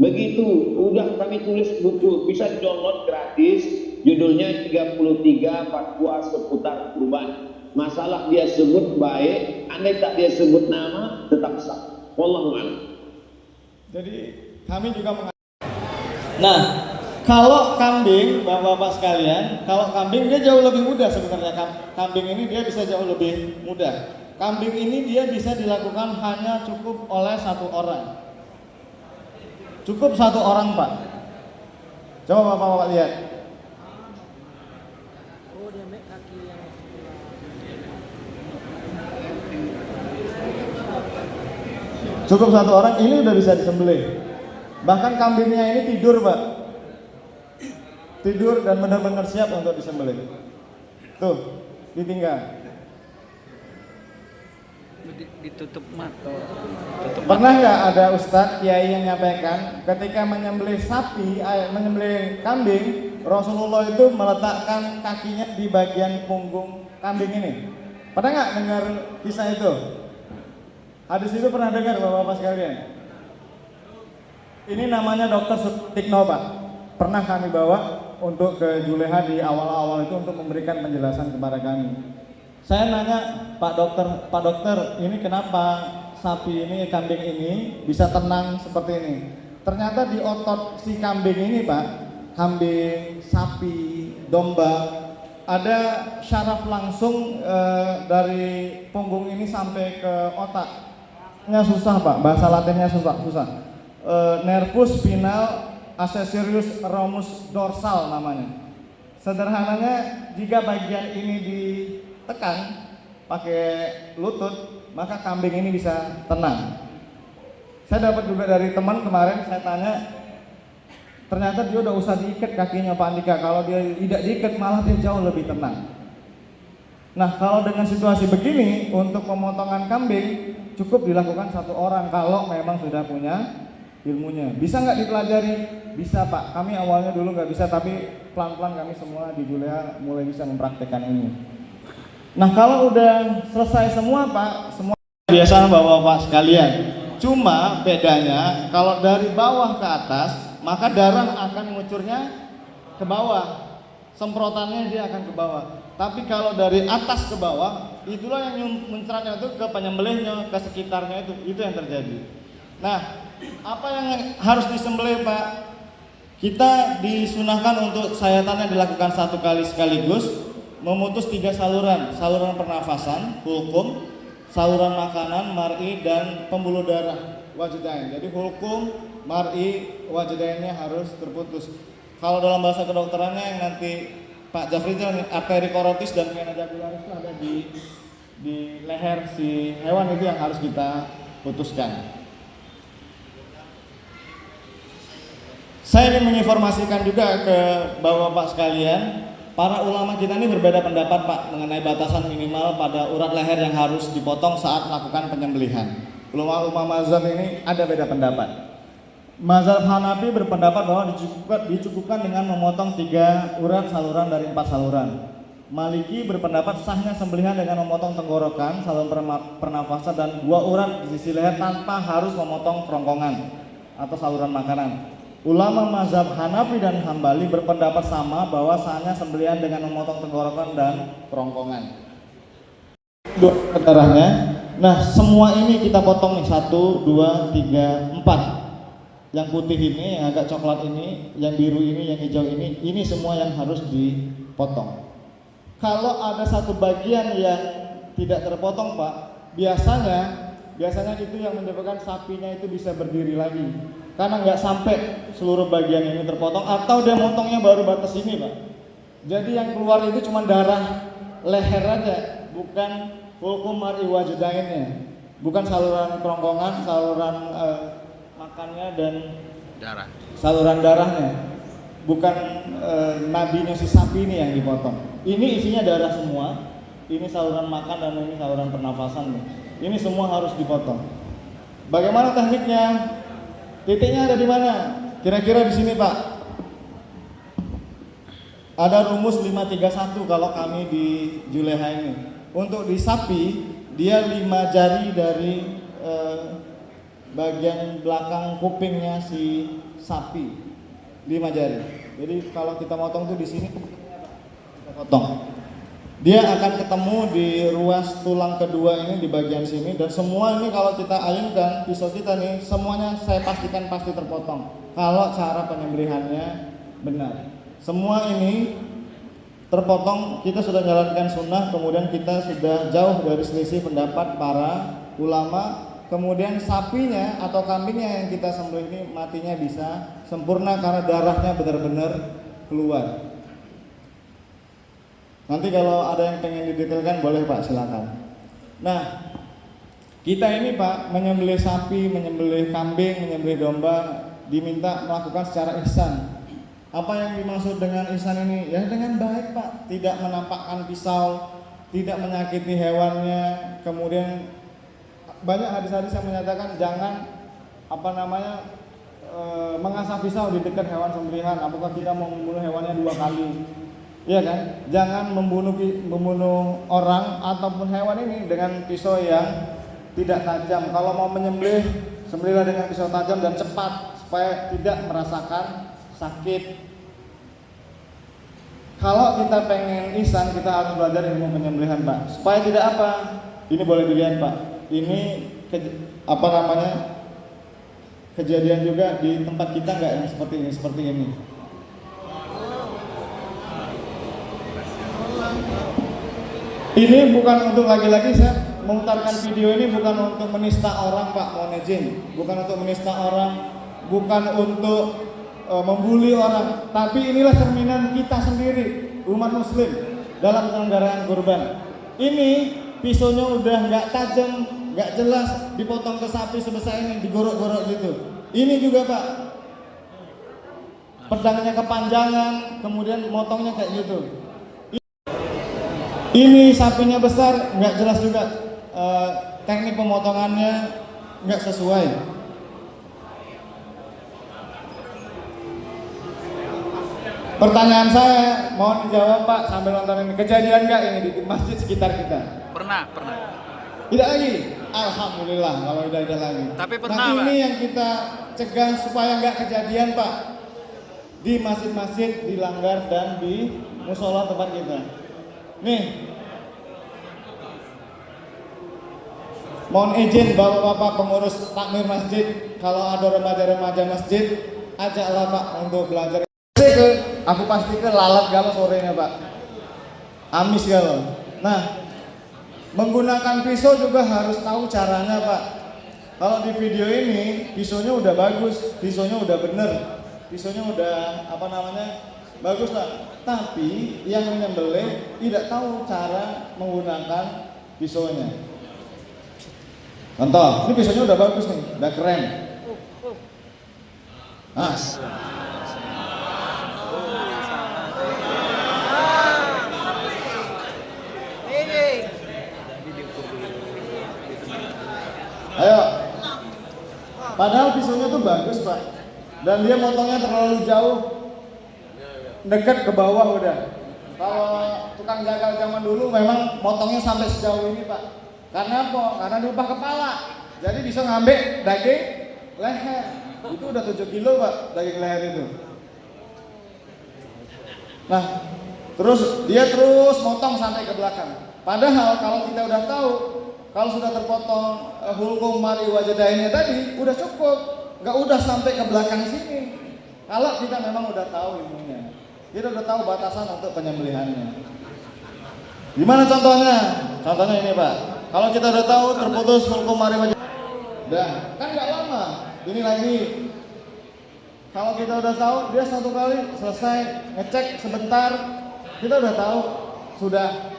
begitu udah kami tulis buku, bisa di-download gratis, judulnya 33 fatwa seputar kurban. Masalah dia sebut baik, andai tak dia sebut nama tetap sah. Wallahu a'lam. Jadi kami juga Nah, kalau kambing, bapak-bapak sekalian, kalau kambing dia jauh lebih mudah sebenarnya. Kambing ini dia bisa jauh lebih mudah. Kambing ini dia bisa dilakukan hanya cukup oleh satu orang. Cukup satu orang Pak. Coba bapak-bapak lihat. Cukup satu orang, ini udah bisa disembelih. Bahkan kambingnya ini tidur Pak. Tidur dan benar-benar siap untuk disembelih. Tuh, ditinggal. Ditutup mata. Pernah nggak ada ustadz kiai yang nyampaikan ketika menyembelih sapi, menyembelih kambing, Rasulullah itu meletakkan kakinya di bagian punggung kambing ini. Pernah nggak dengar kisah itu? Hadis itu pernah dengar bapak-bapak sekalian? Ini namanya Dr. Sutikno Pak. Pernah kami bawa untuk ke Juleha di awal-awal itu untuk memberikan penjelasan kepada kami. Saya nanya, Pak dokter, ini kenapa sapi ini, kambing ini bisa tenang seperti ini? Ternyata di otot si kambing ini Pak, kambing, sapi, domba, ada syaraf langsung dari punggung ini sampai ke otaknya susah Pak, bahasa latinnya susah. Nervus spinal accessorius ramus dorsal namanya. Sederhananya, jika bagian ini ditekan pakai lutut, maka kambing ini bisa tenang. Saya dapat juga dari teman kemarin, saya tanya, ternyata dia udah usah diikat kakinya Pak Andika. Kalau dia tidak diikat malah dia jauh lebih tenang. Nah, kalau dengan situasi begini, untuk pemotongan kambing cukup dilakukan satu orang kalau memang sudah punya ilmunya. Bisa nggak dipelajari? Bisa Pak. Kami awalnya dulu nggak bisa, tapi pelan-pelan kami semua di Juleha mulai bisa mempraktekkan ini. Nah, kalau udah selesai semua Pak, semua biasa bapak-bapak sekalian. Cuma bedanya kalau dari bawah ke atas, maka darah akan mengucurnya ke bawah. Semprotannya dia akan ke bawah. Tapi kalau dari atas ke bawah, itulah yang muncratnya itu ke penyembelihnya, ke sekitarnya itu yang terjadi. Nah, apa yang harus disembelih Pak? Kita disunahkan untuk sayatannya dilakukan 1 kali sekaligus, memutus 3 saluran, saluran pernafasan, hulkum, saluran makanan, mar'i, dan pembuluh darah wajdain. Jadi hulkum, mar'i, wajdainnya harus terputus. Kalau dalam bahasa kedokterannya yang nanti Pak Jafri, arteri korotis dan vena jugularis itu ada di leher si hewan itu yang harus kita putuskan. Saya ingin menginformasikan juga ke bapak-bapak sekalian, para ulama kita ini berbeda pendapat Pak mengenai batasan minimal pada urat leher yang harus dipotong saat melakukan penyembelihan. Ulama mazhab ini ada beda pendapat. Mazhab Hanafi berpendapat bahwa dicukupkan dengan memotong 3 urat saluran dari 4 saluran. Maliki berpendapat sahnya sembelihan dengan memotong tenggorokan, saluran pernafasan, dan 2 urat di sisi leher tanpa harus memotong kerongkongan atau saluran makanan. Ulama mazhab Hanafi dan Hambali berpendapat sama bahwa sahnya sembelihan dengan memotong tenggorokan dan kerongkongan. Darahnya. Nah, semua ini kita potong nih 1, 2, 3, 4. Yang putih ini, yang agak coklat ini, yang biru ini, yang hijau ini semua yang harus dipotong. Kalau ada satu bagian yang tidak terpotong Pak, biasanya itu yang menyebabkan sapinya itu bisa berdiri lagi. Karena nggak sampai seluruh bagian ini terpotong, atau dia motongnya baru batas ini Pak. Jadi yang keluar itu cuma darah leher aja, bukan hulkum mar'i wajdainnya, bukan saluran kerongkongan, saluran makannya dan Darah. saluran darahnya, bukan nadinya si sapi ini yang dipotong. Ini isinya darah semua, ini saluran makan dan ini saluran pernafasan. Ini semua harus dipotong. Bagaimana tekniknya? Titiknya ada di mana? Kira-kira di sini Pak. Ada rumus 531 kalau kami di Juleha ini. Untuk di sapi, dia 5 jari dari bagian belakang kupingnya si sapi, 5 jari. Jadi kalau kita motong tuh di sini, kita potong. Dia akan ketemu di ruas tulang kedua ini di bagian sini, dan semua ini kalau kita ayunkan pisau kita nih, semuanya saya pastikan pasti terpotong. Kalau cara penyembelihannya benar, semua ini terpotong. Kita sudah jalankan sunnah, kemudian kita sudah jauh dari selisih pendapat para ulama. Kemudian sapinya atau kambingnya yang kita sembelih ini matinya bisa sempurna karena darahnya benar-benar keluar. Nanti kalau ada yang pengen didetailkan boleh Pak, silakan. Nah, kita ini Pak menyembelih sapi, menyembelih kambing, menyembelih domba diminta melakukan secara ihsan. Apa yang dimaksud dengan ihsan ini? Ya dengan baik Pak, tidak menampakkan pisau, tidak menyakiti hewannya. Kemudian banyak hadis-hadis yang menyatakan jangan mengasah pisau di dekat hewan sembelihan. Apakah kita mau membunuh hewannya 2 kali? Iya kan? Jangan membunuh orang ataupun hewan ini dengan pisau yang tidak tajam. Kalau mau menyembelih, sembelihlah dengan pisau tajam dan cepat supaya tidak merasakan sakit. Kalau kita pengen ihsan, kita harus belajar ilmu penyembelihan Pak. Supaya tidak apa? Ini boleh dilihat Pak. Ini kejadian juga di tempat kita nggak yang seperti ini. Ini bukan untuk lagi-lagi saya memutarkan video ini bukan untuk menista orang Pak, mohon izin. Bukan untuk menista orang, bukan untuk membuli orang, tapi inilah cerminan kita sendiri, umat muslim dalam penyelenggaraan kurban. Ini pisaunya udah nggak tajam, nggak jelas, dipotong ke sapi sebesar ini, digorok-gorok gitu. Ini juga Pak, pedangnya kepanjangan, kemudian motongnya kayak gitu. Ini sapinya besar, nggak jelas juga, teknik pemotongannya nggak sesuai. Pertanyaan saya, mohon dijawab Pak sambil nonton ini. Kejadian nggak ini di masjid sekitar kita? Pernah. Tidak lagi? Alhamdulillah kalau tidak lagi. Tapi pernah Nah ini Pak. yang kita cegah supaya nggak kejadian Pak. Di masjid-masjid, di langgar dan di musola tempat kita. Nih, mohon izin bapak-bapak pengurus takmir masjid, kalau ada remaja-remaja masjid, ajaklah Pak untuk belajar. Aku pasti ke lalat galau sorenya Pak, amis galau. Nah, menggunakan pisau juga harus tahu caranya Pak. Kalau di video ini pisaunya udah bagus, pisaunya udah bener, pisaunya udah bagus lah. Tapi yang menyembelih tidak tahu cara menggunakan pisaunya. Contoh, ini pisaunya udah bagus nih, udah keren. Nah, ayo. Padahal pisaunya tuh bagus Pak, dan dia motongnya terlalu jauh, dekat ke bawah udah. Kalau tukang jagal zaman dulu memang motongnya sampai sejauh ini Pak. Karena apa? Karena diubah kepala, jadi bisa ngambil daging leher. Itu udah 7 kilo Pak, daging leher itu. Nah, terus dia terus motong sampai ke belakang. Padahal kalau kita udah tahu, kalau sudah terpotong hulkum mari wajadainnya tadi, udah cukup, nggak udah sampai ke belakang sini. Kalau kita memang udah tahu ilmunya, kita udah tahu batasan untuk penyembelihannya. Gimana contohnya? Contohnya ini Pak, kalau kita udah tahu terputus hulkum mari wajadainnya, dah kan nggak lama. Ini lagi, kalau kita udah tahu, dia satu kali selesai ngecek sebentar, kita udah tahu sudah.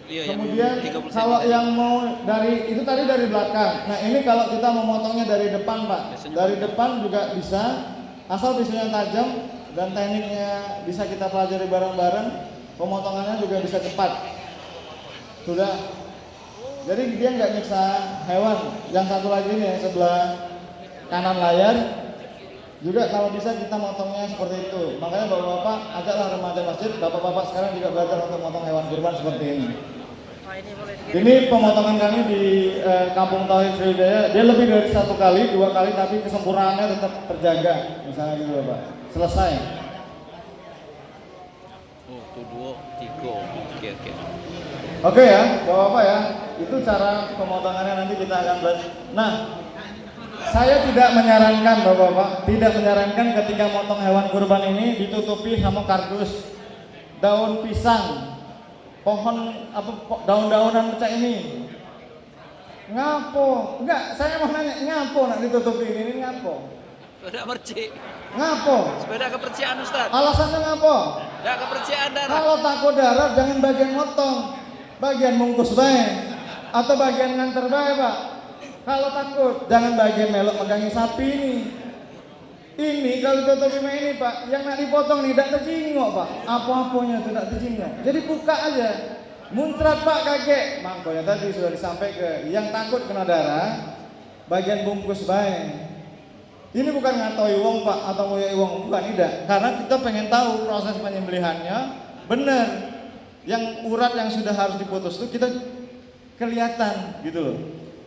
Kemudian kalau yang mau dari itu tadi dari belakang. Nah ini kalau kita memotongnya dari depan Pak, dari depan juga bisa, asal pisaunya tajam dan tekniknya bisa kita pelajari bareng-bareng, pemotongannya juga bisa cepat. Sudah. Jadi dia nggak nyiksa hewan. Yang satu lagi nih yang sebelah kanan layar juga kalau bisa kita motongnya seperti itu. Makanya bapak-bapak ajaklah remaja masjid, bapak-bapak sekarang juga belajar untuk motong hewan kurban seperti ini. Ini pemotongan kami di Kampung Tauhid Sriwijaya, dia lebih dari 1 kali, 2 kali, tapi kesempurnaannya tetap terjaga. Misalnya gitu Bapak, selesai. Oh, tuh 2, 3, oke. Oke ya, bapak-bapak ya, itu cara pemotongannya nanti kita akan belajar. Nah, saya tidak menyarankan bapak-bapak, tidak menyarankan ketika motong hewan kurban ini ditutupi sama kardus, daun pisang, pohon daun-daunan pecah ini. Ngapo? Enggak, saya mau nanya, ngapo nak ditutupi ini ngapo? Sepeda mercik. Ngapo? Sepeda kepercayaan Ustaz. Alasannya ngapo? Enggak kepercayaan darah. Kalau takut darah jangan bagian motong, bagian bungkus bae atau bagian nganter bae Pak. Kalau takut jangan bagian melok megangi sapi ini. Ini kalau tutup ini Pak, yang nak dipotong nih tidak terjingok Pak, apa-apanya tidak terjingok. Jadi buka aja, muncrat Pak kakek. Makanya tadi sudah disampaikan, yang takut kena darah, bagian bungkus baik. Ini bukan ngatoi wong Pak atau ngoyoi wong, bukan tidak. Karena kita pengen tahu proses penyembelihannya benar. Yang urat yang sudah harus diputus itu kita kelihatan gitu loh.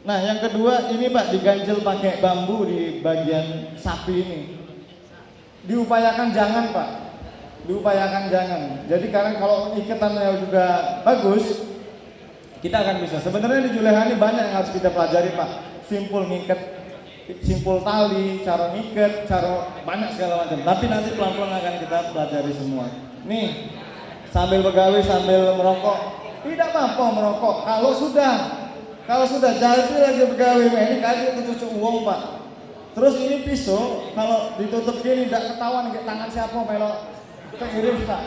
Nah yang kedua ini Pak diganjel pakai bambu di bagian sapi ini. Diupayakan jangan Pak, diupayakan jangan. Jadi karena kalau ikatannya juga bagus, kita akan bisa. Sebenarnya di Juleha ini banyak yang harus kita pelajari Pak. Simpul ngikat, simpul tali, cara ngikat, cara banyak segala macam. Tapi nanti pelan-pelan akan kita pelajari semua. Nih sambil begawi sambil merokok, tidak apa-apa merokok. Kalau sudah jadi lagi begawi, ini kali itu cucu uang Pak. Terus ini pisau, kalau ditutup gini tidak ketahuan ke tangan siapa melok keiris Pak.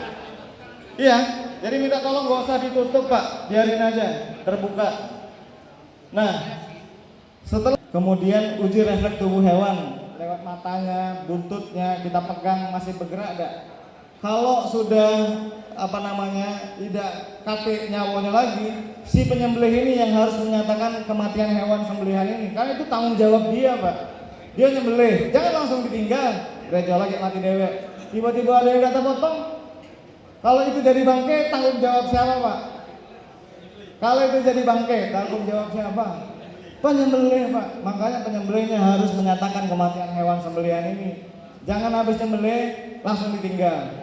Iya, jadi minta tolong gak usah ditutup Pak, biarin aja terbuka. Nah, setelah kemudian uji refleks tubuh hewan lewat matanya, buntutnya kita pegang masih bergerak enggak? Kalau sudah tidak kate nyawanya lagi, si penyembelih ini yang harus menyatakan kematian hewan sembelihan ini. Karena itu tanggung jawab dia Pak. Dia nyembelih, jangan langsung ditinggal. Gereja lagi mati dewek. Tiba-tiba ada yang datang potong. Kalau itu jadi bangke, tanggung jawab siapa Pak? Kalau itu jadi bangke, tanggung jawab siapa? Penyembelih Pak. Makanya penyembelihnya harus menyatakan kematian hewan sembelihan ini. Jangan habis nyembelih langsung ditinggal.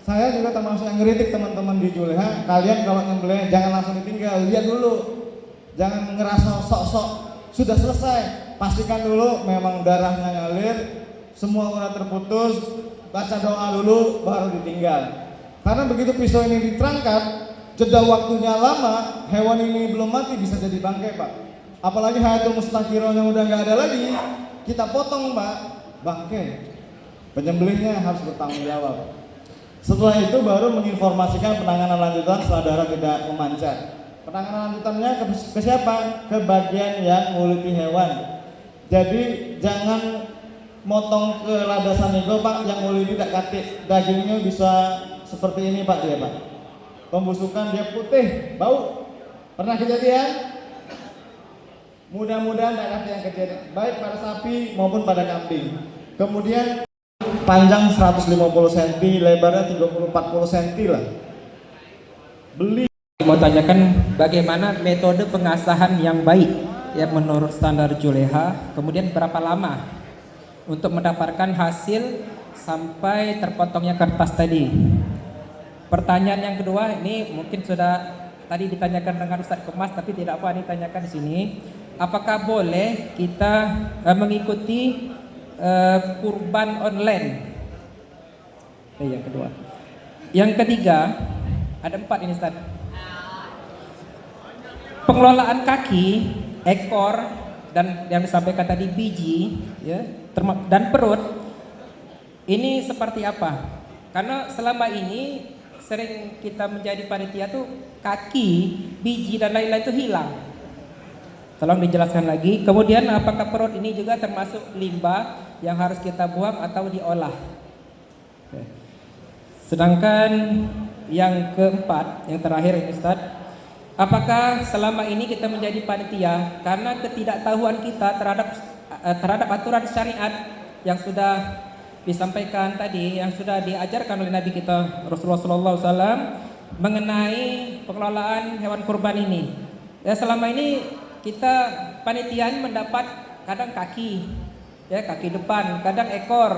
saya juga termasuk yang ngeritik teman-teman di Juleha. Kalian kalau nyembelih jangan langsung ditinggal, lihat dulu. Jangan ngerasa sok-sok sudah selesai. Pastikan dulu memang darahnya ngalir, semua urat terputus, baca doa dulu baru ditinggal. Karena begitu pisau ini diterangkat, jeda waktunya lama, hewan ini belum mati bisa jadi bangkai, Pak. Apalagi hayatul mustaqirohnya udah nggak ada lagi, kita potong, Pak, bangkai. Penyembelihnya harus bertanggung jawab. Setelah itu baru menginformasikan penanganan lanjutan setelah darah tidak memancar. Penanganan lanjutannya ke siapa? Ke bagian yang nguliti hewan. Jadi jangan motong ke ladasan ego, Pak, yang nguliti tidak katik. Dagingnya bisa seperti ini, Pak, dia, Pak. Pembusukan dia putih, bau. Pernah kejadian? Mudah-mudahan tidak ada yang kejadian, baik pada sapi maupun pada kambing. Kemudian panjang 150 cm, lebarnya 30-40 cm lah. Beli. Mau tanyakan bagaimana metode pengasahan yang baik ya menurut standar Juleha, kemudian berapa lama untuk mendapatkan hasil sampai terpotongnya kertas tadi. Pertanyaan yang kedua ini mungkin sudah tadi ditanyakan dengan Ustadz Kemas, tapi tidak apa ditanyakan di sini. Apakah boleh kita mengikuti kurban online? Yang kedua. Yang ketiga, ada 4 ini Ustaz. Pengelolaan kaki, ekor, dan yang disampaikan tadi biji, ya, dan perut, ini seperti apa? Karena selama ini sering kita menjadi panitia tuh kaki, biji dan lain-lain itu hilang. Tolong dijelaskan lagi. Kemudian apakah perut ini juga termasuk limbah yang harus kita buang atau diolah? Oke. Sedangkan yang keempat, yang terakhir ini Ustaz, apakah selama ini kita menjadi panitia karena ketidaktahuan kita terhadap aturan syariat yang sudah disampaikan tadi, yang sudah diajarkan oleh Nabi kita Rasulullah SAW mengenai pengelolaan hewan kurban ini? Ya, selama ini kita panitiaan mendapat kadang kaki, ya kaki depan, kadang ekor,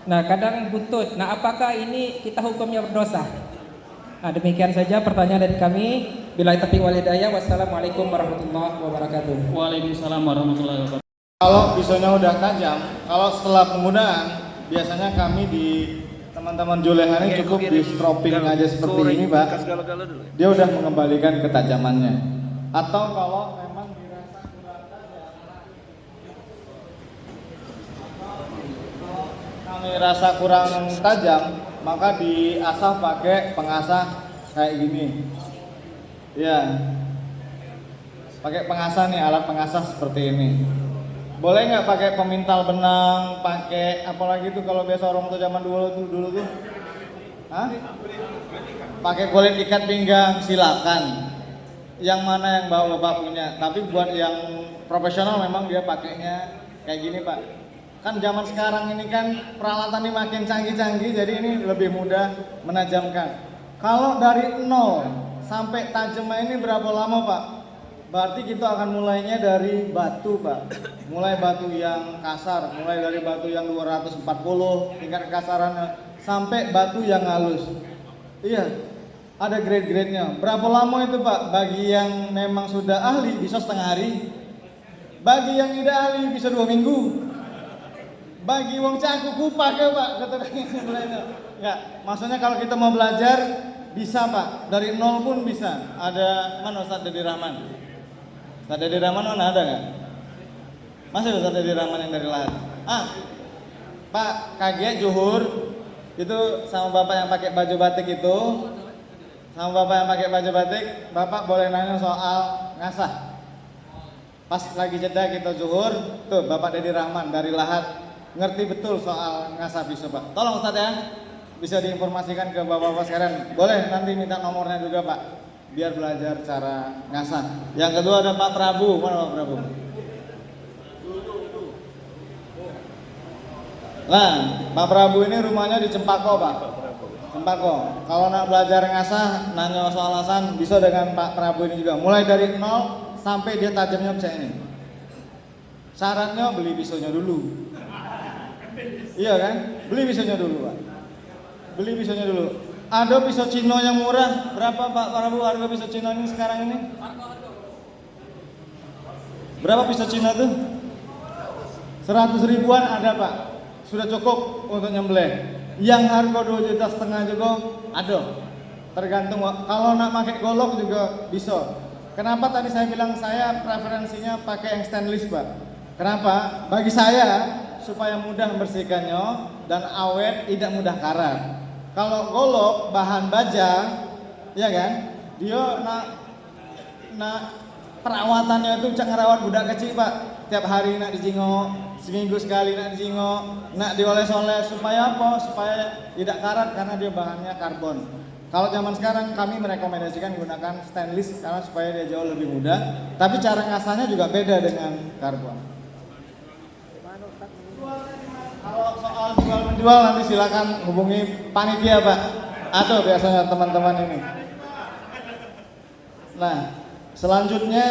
nah kadang butut. Nah, apakah ini kita hukumnya berdosa? Nah, demikian saja pertanyaan dari kami. Billahi taufiq wal hidayah. Wassalamualaikum warahmatullahi wabarakatuh. Waalaikumsalam warahmatullahi wabarakatuh. Kalau pisaunya udah tajam, kalau setelah penggunaan biasanya kami di teman-teman Juleha ini cukup di stropping aja seperti ini, Pak. Dia udah mengembalikan ketajamannya. Atau kalau memang dirasa kurang tajam, kami rasa kurang tajam, maka diasah pakai pengasah kayak gini. Ya, pakai pengasah nih, alat pengasah seperti ini. Boleh nggak pakai pemintal benang, pakai apalagi tuh kalau biasa orang tua zaman dulu tuh, hah? Pakai kulit ikat pinggang, silakan. Yang mana yang bapak punya. Tapi buat yang profesional memang dia pakainya kayak gini, Pak. Kan zaman sekarang ini kan peralatan ini makin canggih-canggih, jadi ini lebih mudah menajamkan. Kalau dari 0 sampai tajamnya ini berapa lama, Pak? Berarti kita akan mulainya dari batu, Pak. Mulai batu yang kasar, mulai dari batu yang 240 tingkat kekasarannya sampai batu yang halus. Iya, ada grade-grade-nya. Berapa lama itu, Pak? Bagi yang memang sudah ahli bisa setengah hari. Bagi yang tidak ahli bisa 2 minggu. Bagi wong caku kupak ya, Pak. Ya, maksudnya kalau kita mau belajar bisa, Pak. Dari 0 pun bisa. Ada mana Ustaz Dedi Rahman? Ustaz Dedi Rahman mana ada nggak? Masih Ustaz Dedi Rahman yang dari Lahat? Pak, kaget Juhur itu sama Bapak yang pakai baju batik itu, sama Bapak yang pakai baju batik, Bapak boleh nanya soal ngasah. Pas lagi jeda kita zuhur, tuh Bapak Dedi Rahman dari Lahat ngerti betul soal ngasah pisau, Pak. Tolong Ustaz ya, bisa diinformasikan ke Bapak-bapak sekalian. Boleh nanti minta nomornya juga, Pak, biar belajar cara ngasah. Yang kedua ada Pak Prabu, mana Pak Prabu? Nah, Pak Prabu ini rumahnya di Cempako, Pak. Cempako. Kalau nak belajar ngasah, nanya soal asan, bisa dengan Pak Prabu ini juga. Mulai dari 0 sampai dia tajamnya bisa ini. Syaratnya beli pisaunya dulu. Iya kan? Beli pisaunya dulu, Pak. Beli pisaunya dulu. Ada pisau Cino yang murah. Berapa Pak Prabu harga pisau Cino ini sekarang ini? Berapa pisau Cino tuh? 100 ribuan ada Pak. Sudah cukup untuk nyembelih. Yang harga 2,5 juta juga ada. Tergantung kalau nak pakai golok juga bisa. Kenapa tadi saya bilang saya preferensinya pakai yang stainless Pak? Kenapa? Bagi saya supaya mudah membersihkannya dan awet, tidak mudah karat. Kalau golok bahan baja, ya kan, dia nak perawatannya itu cak ngerawat budak kecil Pak. Tiap hari nak dijingok, seminggu sekali nak dijingok, nak dioles-oles supaya apa? Supaya tidak karat karena dia bahannya karbon. Kalau zaman sekarang kami merekomendasikan gunakan stainless karena supaya dia jauh lebih mudah. Tapi cara ngasahnya juga beda dengan karbon. Kalau soal jual menjual nanti silakan hubungi panitia Pak atau biasanya teman-teman ini. Nah selanjutnya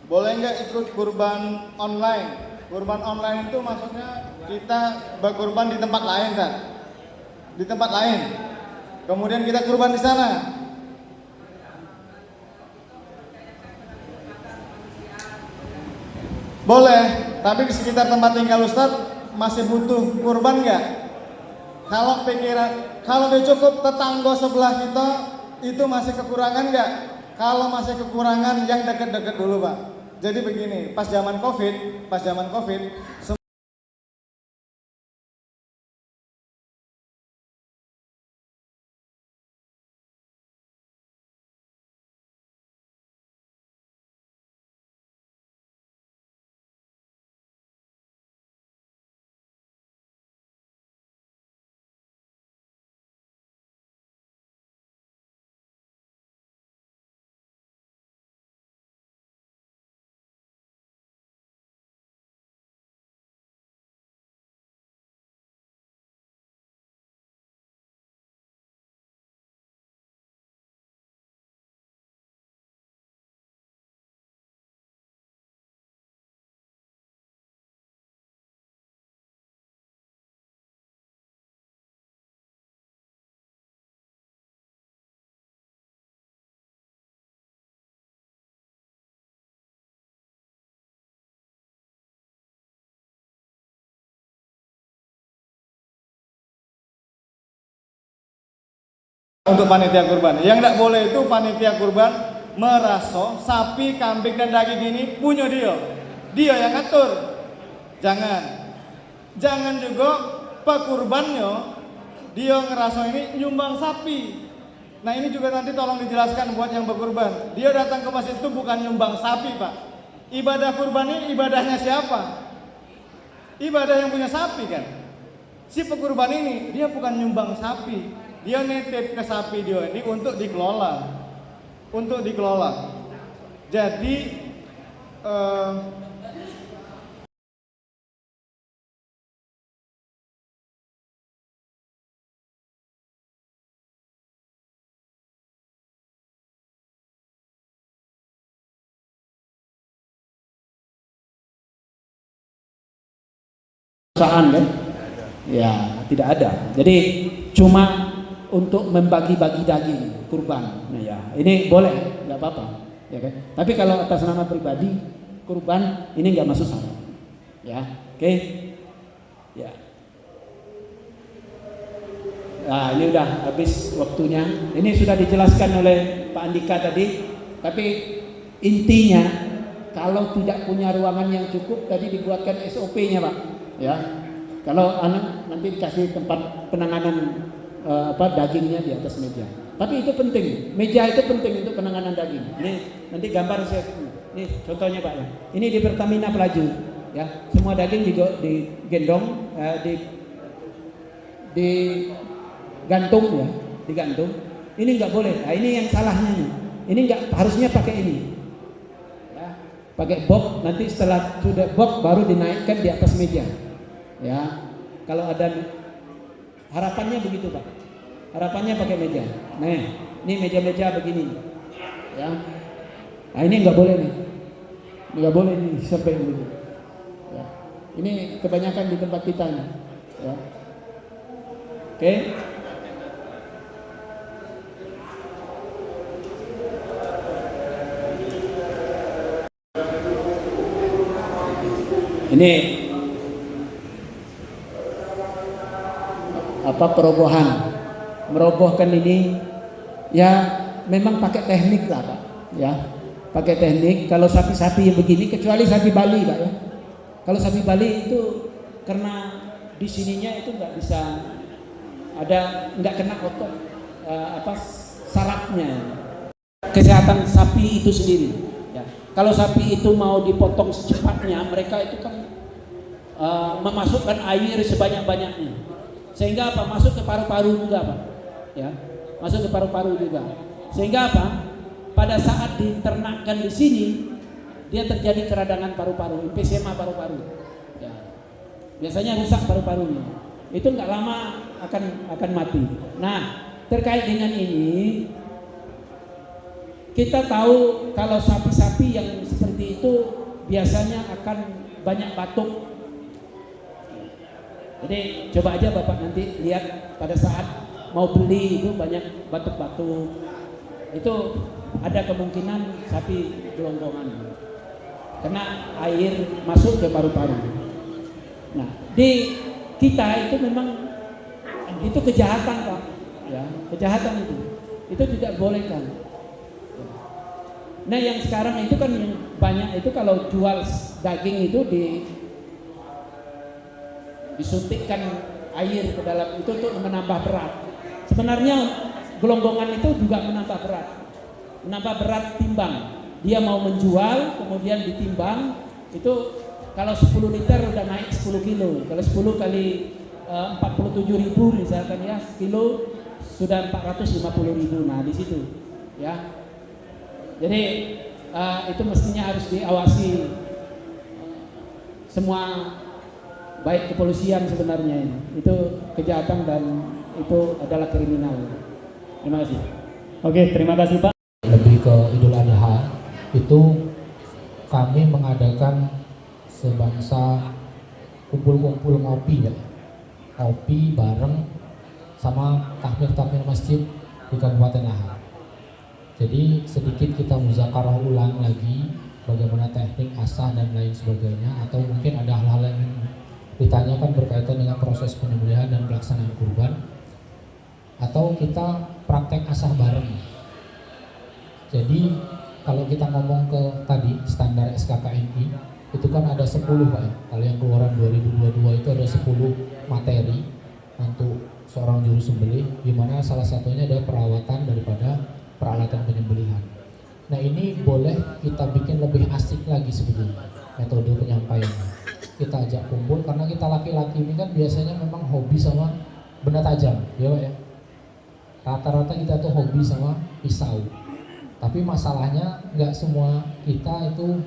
boleh nggak ikut kurban online? Kurban online itu maksudnya kita berkurban di tempat lain kan? Di tempat lain. Kemudian kita kurban di sana. Boleh, tapi di sekitar tempat tinggal Ustadz masih butuh kurban nggak? Kalau pikiran, kalau dia cukup tetangga sebelah kita itu masih kekurangan nggak? Kalau masih kekurangan yang dekat-dekat dulu Pak. Jadi begini, pas zaman COVID, untuk panitia kurban. Yang tidak boleh itu panitia kurban merasa sapi, kambing dan daging ini punya dia. Dia yang ngatur. Jangan juga pekurbannya dia ngerasa ini nyumbang sapi. Nah ini juga nanti tolong dijelaskan buat yang berkurban. Dia datang ke masjid itu bukan nyumbang sapi Pak. Ibadah kurban ini ibadahnya siapa? Ibadah yang punya sapi kan. Si pekurban ini dia bukan nyumbang sapi. Dia nitip ke sapi dia ini untuk dikelola. Jadi perusahaan kan? Ya tidak ada. Jadi cuma untuk membagi-bagi daging kurban. Nah ya, ini boleh, nggak apa-apa, ya kan? Tapi kalau atas nama pribadi kurban ini nggak masuk syarat. Ya, oke? Ya. Nah, ini udah habis waktunya. Ini sudah dijelaskan oleh Pak Andika tadi. Tapi intinya kalau tidak punya ruangan yang cukup tadi dibuatkan SOP-nya Pak. Ya, kalau anak nanti dikasih tempat penanganan dagingnya di atas meja. Tapi itu penting, meja itu penting untuk penanganan daging. Ini nanti gambar saya, ini contohnya Pak ya. Ini di Pertamina Pelaju, ya. Semua daging juga digendong, digantung ya, digantung. Ini nggak boleh. Nah, ini yang salahnya nih. Ini nggak harusnya pakai ini. Ya, pakai box. Nanti setelah sudah box baru dinaikkan di atas meja. Ya, kalau ada harapannya begitu Pak. Harapannya pakai meja. Nah, ini meja-meja begini. Ya. Nah, ini nggak boleh nih. Nggak boleh nih sampai begitu. Ya. Ini kebanyakan di tempat kita nih. Ya. Oke. Ini apa perobohan, merobohkan ini ya memang pakai teknik lah Pak, ya pakai teknik. Kalau sapi-sapi yang begini, kecuali sapi Bali Pak ya. Kalau sapi Bali itu karena di sininya itu nggak bisa nggak kena otot sarafnya. Kesehatan sapi itu sendiri. Ya. Kalau sapi itu mau dipotong secepatnya, mereka itu kan memasukkan air sebanyak-banyaknya, sehingga apa? Masuk ke paru-paru juga Pak. Ya, masuk ke paru-paru juga. Sehingga apa? Pada saat diternakkan di sini, dia terjadi keradangan paru-paru, emfisema paru-paru. Ya. Biasanya rusak paru-parunya. Itu nggak lama akan mati. Nah, terkait dengan ini, kita tahu kalau sapi-sapi yang seperti itu biasanya akan banyak batuk. Jadi coba aja Bapak nanti lihat pada saat mau beli itu banyak batuk-batuk. Itu ada kemungkinan sapi gelonggongan. Karena air masuk ke paru-paru. Nah, di kita itu memang itu kejahatan Pak. Ya, kejahatan itu tidak boleh kan. Nah, yang sekarang itu kan yang banyak itu kalau jual daging itu disuntikkan air ke dalam itu untuk menambah berat. Sebenarnya gelonggongan itu juga menambah berat timbang. Dia mau menjual kemudian ditimbang itu kalau 10 liter udah naik 10 kilo. Kalau 10 kali 47.000 misalkan ya, kilo sudah 450.000. Nah, di situ ya. Jadi itu mestinya harus diawasi semua, baik kepolisian sebenarnya ini. Itu kejahatan dan itu adalah kriminal. Terima kasih. Oke, terima kasih Pak. Lebih ke Idul Adha itu kami mengadakan sebangsa kumpul-kumpul ngopi Pak. Ngopi bareng sama takmir-takmir masjid di Kabupaten Lahar. Jadi sedikit kita muzakarah ulang lagi bagaimana teknik asah dan lain sebagainya, atau mungkin ada hal-hal yang ditanyakan berkaitan dengan proses penyembelihan dan pelaksanaan kurban, atau kita praktek asah bareng. Jadi kalau kita ngomong ke tadi standar SKKNI itu kan ada 10 Pak ya. Kalau yang keluaran 2022 itu ada 10 materi untuk seorang juru sembelih, di mana salah satunya adalah perawatan daripada peralatan penyembelihan. Nah, ini boleh kita bikin lebih asik lagi sebetulnya metode penyampaiannya. Kita ajak kumpul karena kita laki-laki ini kan biasanya memang hobi sama benda tajam, ya Pak ya. Rata-rata kita tuh hobi sama pisau. Tapi masalahnya nggak semua kita itu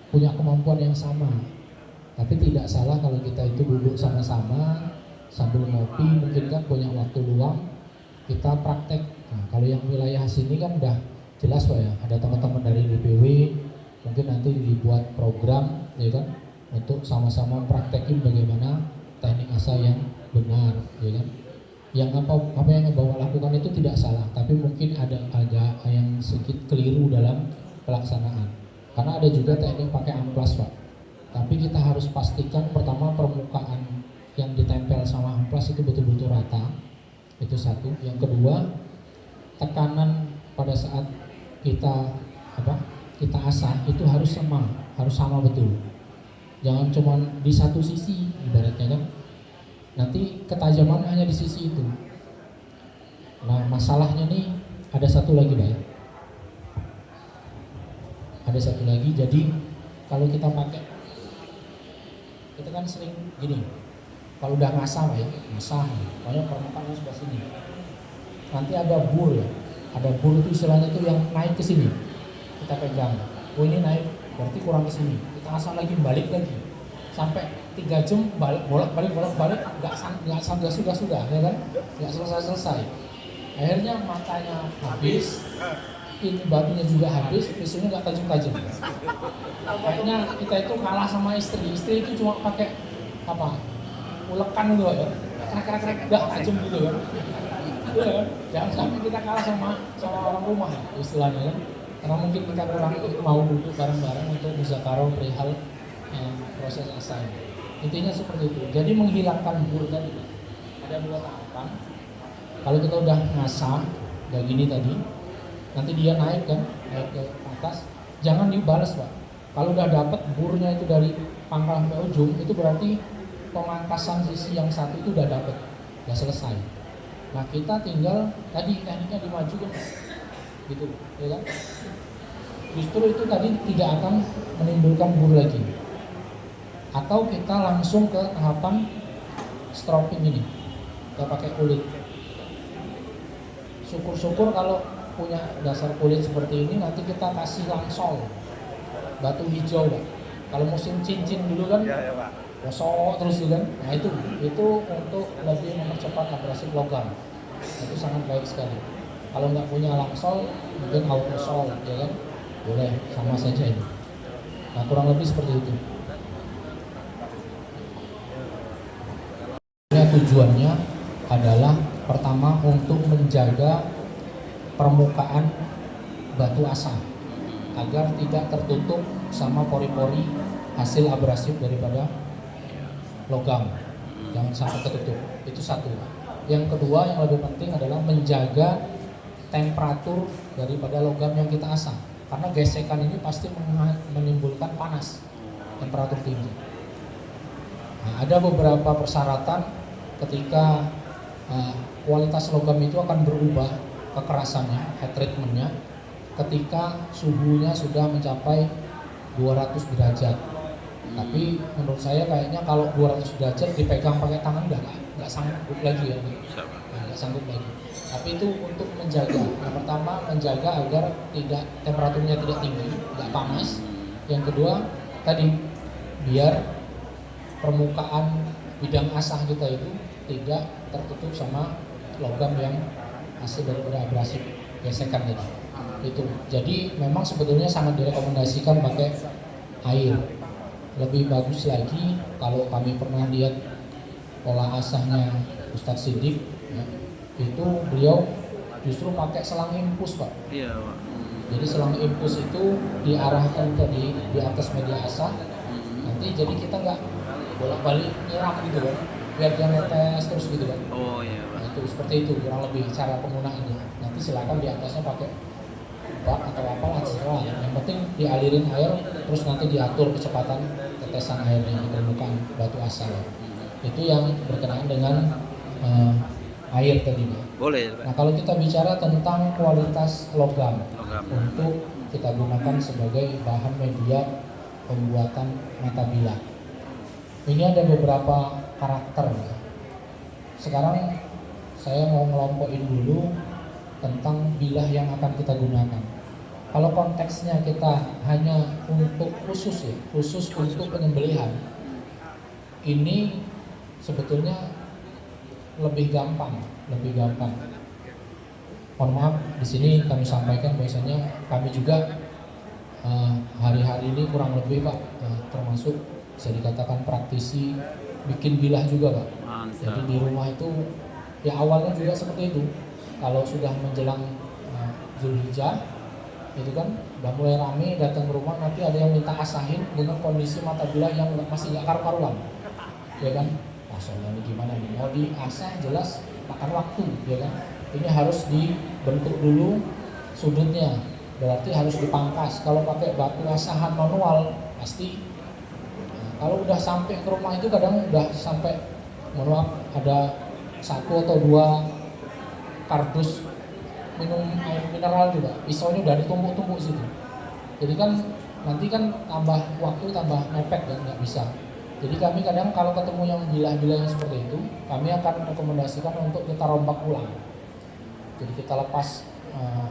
punya kemampuan yang sama. Tapi tidak salah kalau kita itu duduk sama-sama sambil ngopi, mungkin kan punya waktu luang, kita praktek. Nah, kalau yang wilayah sini kan udah jelas Pak ya, ada teman-teman dari DPW, mungkin nanti dibuat program ya kan, untuk sama-sama praktekin bagaimana teknik asah yang benar, ya kan. Yang apa yang Bapak lakukan itu tidak salah, tapi mungkin ada yang sedikit keliru dalam pelaksanaan. Karena ada juga teknik pakai amplas Pak. Tapi kita harus pastikan pertama permukaan yang ditempel sama amplas itu betul-betul rata. Itu satu. Yang kedua, tekanan pada saat kita asah itu harus sama betul. Jangan cuma di satu sisi ibaratnya kan. Nanti ketajaman hanya di sisi itu. Nah, masalahnya nih ada satu lagi Pak. Ada satu lagi, jadi kalau kita pakai, kita kan sering gini, kalau udah ngasah Pak ya, ngasah, pokoknya permukaannya sebelah sini. Nanti ada bur ya, ada bur itu istilahnya tuh yang naik ke sini, kita pegang. Oh ini naik, berarti kurang ke sini. Kita asah lagi, balik lagi, sampai 3 jam bolak-balik, nggak sudah, ya kan? Nggak selesai. Akhirnya matanya habis, ini batunya juga habis, pisaunya nggak tajam-tajam. Kayaknya kita itu kalah sama istri itu cuma pakai ulekan itu ya. krek udah tajam gitu kan. Iya kan? Jangan sampai kita kalah sama orang rumah istilahnya kan. Karena mungkin kita kurang mau duduk bareng-bareng untuk muzakarah perihal proses asa ini. Intinya seperti itu. Jadi menghilangkan bur tadi ada 2 tahapan. Kalau kita udah ngasah kayak gini tadi, nanti dia naik kan, naik ke atas, jangan dibalas Pak. Kalau udah dapat burnya itu dari pangkal sampai ujung, itu berarti pemangkasan sisi yang satu itu udah dapat, udah selesai. Nah kita tinggal tadi tekniknya dimajukan, gitu, ya kan? Justru itu tadi tidak akan menimbulkan bur lagi. Atau kita langsung ke tahapan stropping ini, kita pakai kulit. Syukur-syukur kalau punya dasar kulit seperti ini, nanti kita kasih langsol batu hijau Pak. Kalau musim cincin dulu kan kosong terus kan. Nah itu untuk lebih mempercepat abrasi logam. Itu sangat baik sekali. Kalau nggak punya langsol mungkin autosol ya kan, boleh sama saja ini. Nah kurang lebih seperti itu. Tujuannya adalah pertama untuk menjaga permukaan batu asa agar tidak tertutup sama pori-pori hasil abrasif daripada logam, jangan sampai tertutup. Itu satu. Yang kedua yang lebih penting adalah menjaga temperatur daripada logam yang kita asah, karena gesekan ini pasti menimbulkan panas, temperatur tinggi. Nah, ada beberapa persyaratan ketika kualitas logam itu akan berubah kekerasannya, heat treatmentnya, ketika suhunya sudah mencapai 200 derajat. Tapi menurut saya kayaknya kalau 200 derajat dipegang pakai tangan nggak sanggup lagi ya, nggak sanggup lagi. Tapi itu untuk menjaga, yang pertama menjaga agar tidak temperaturnya tidak tinggi, nggak panas. Yang kedua tadi biar permukaan bidang asah kita itu tidak tertutup sama logam yang hasil daripada abrasi gesekan tadi. Itu. Jadi memang sebetulnya sangat direkomendasikan pakai air. Lebih bagus lagi kalau kami pernah lihat pola asahnya Ustadz Siddiq ya, itu beliau justru pakai selang impus Pak. Iya Pak. Jadi selang impus itu diarahkan ke di atas media asah. Nanti jadi kita nggak bolak-balik nyiram gitu kan, biar dia netes terus gitu kan. Oh iya Pak. Nah, itu seperti itu kurang lebih cara penggunaannya. Nanti silakan di atasnya pakai bak atau apa lah terserah. Yang penting dialirin air terus nanti diatur kecepatan tetesan airnya di permukaan batu asa. Itu yang berkenaan dengan air tadi. Boleh Pak. Nah kalau kita bicara tentang kualitas logam untuk kita gunakan sebagai bahan media pembuatan mata bilah. Ini ada beberapa karakter. Sekarang saya mau ngelompokin dulu tentang bilah yang akan kita gunakan. Kalau konteksnya kita hanya untuk khusus untuk penyembelihan, ini sebetulnya lebih gampang. Mohon maaf, di sini kami sampaikan bahwasanya kami juga hari-hari ini kurang lebih Pak, termasuk bisa dikatakan praktisi bikin bilah juga Pak. Mantap. Jadi di rumah itu ya awalnya juga seperti itu. Kalau sudah menjelang Zulhijjah itu kan udah mulai rame datang ke rumah, nanti ada yang minta asahin dengan kondisi mata bilah yang masih nggak karu-karuan, ya kan? Masalahnya ini gimana nih? Mau diasah jelas makan waktu, ya kan? Ini harus dibentuk dulu sudutnya, berarti harus dipangkas. Kalau pakai batu asahan manual pasti kalau udah sampai ke rumah itu kadang udah sampai, mohon maaf, ada 1 atau 2 kardus minum air mineral juga, pisaunya udah ditumpuk-tumpuk situ. Jadi kan nanti kan tambah waktu, tambah mepet dan nggak bisa. Jadi kami kadang kalau ketemu yang bilah-bilah yang seperti itu, kami akan rekomendasikan untuk kita rombak ulang. Jadi kita lepas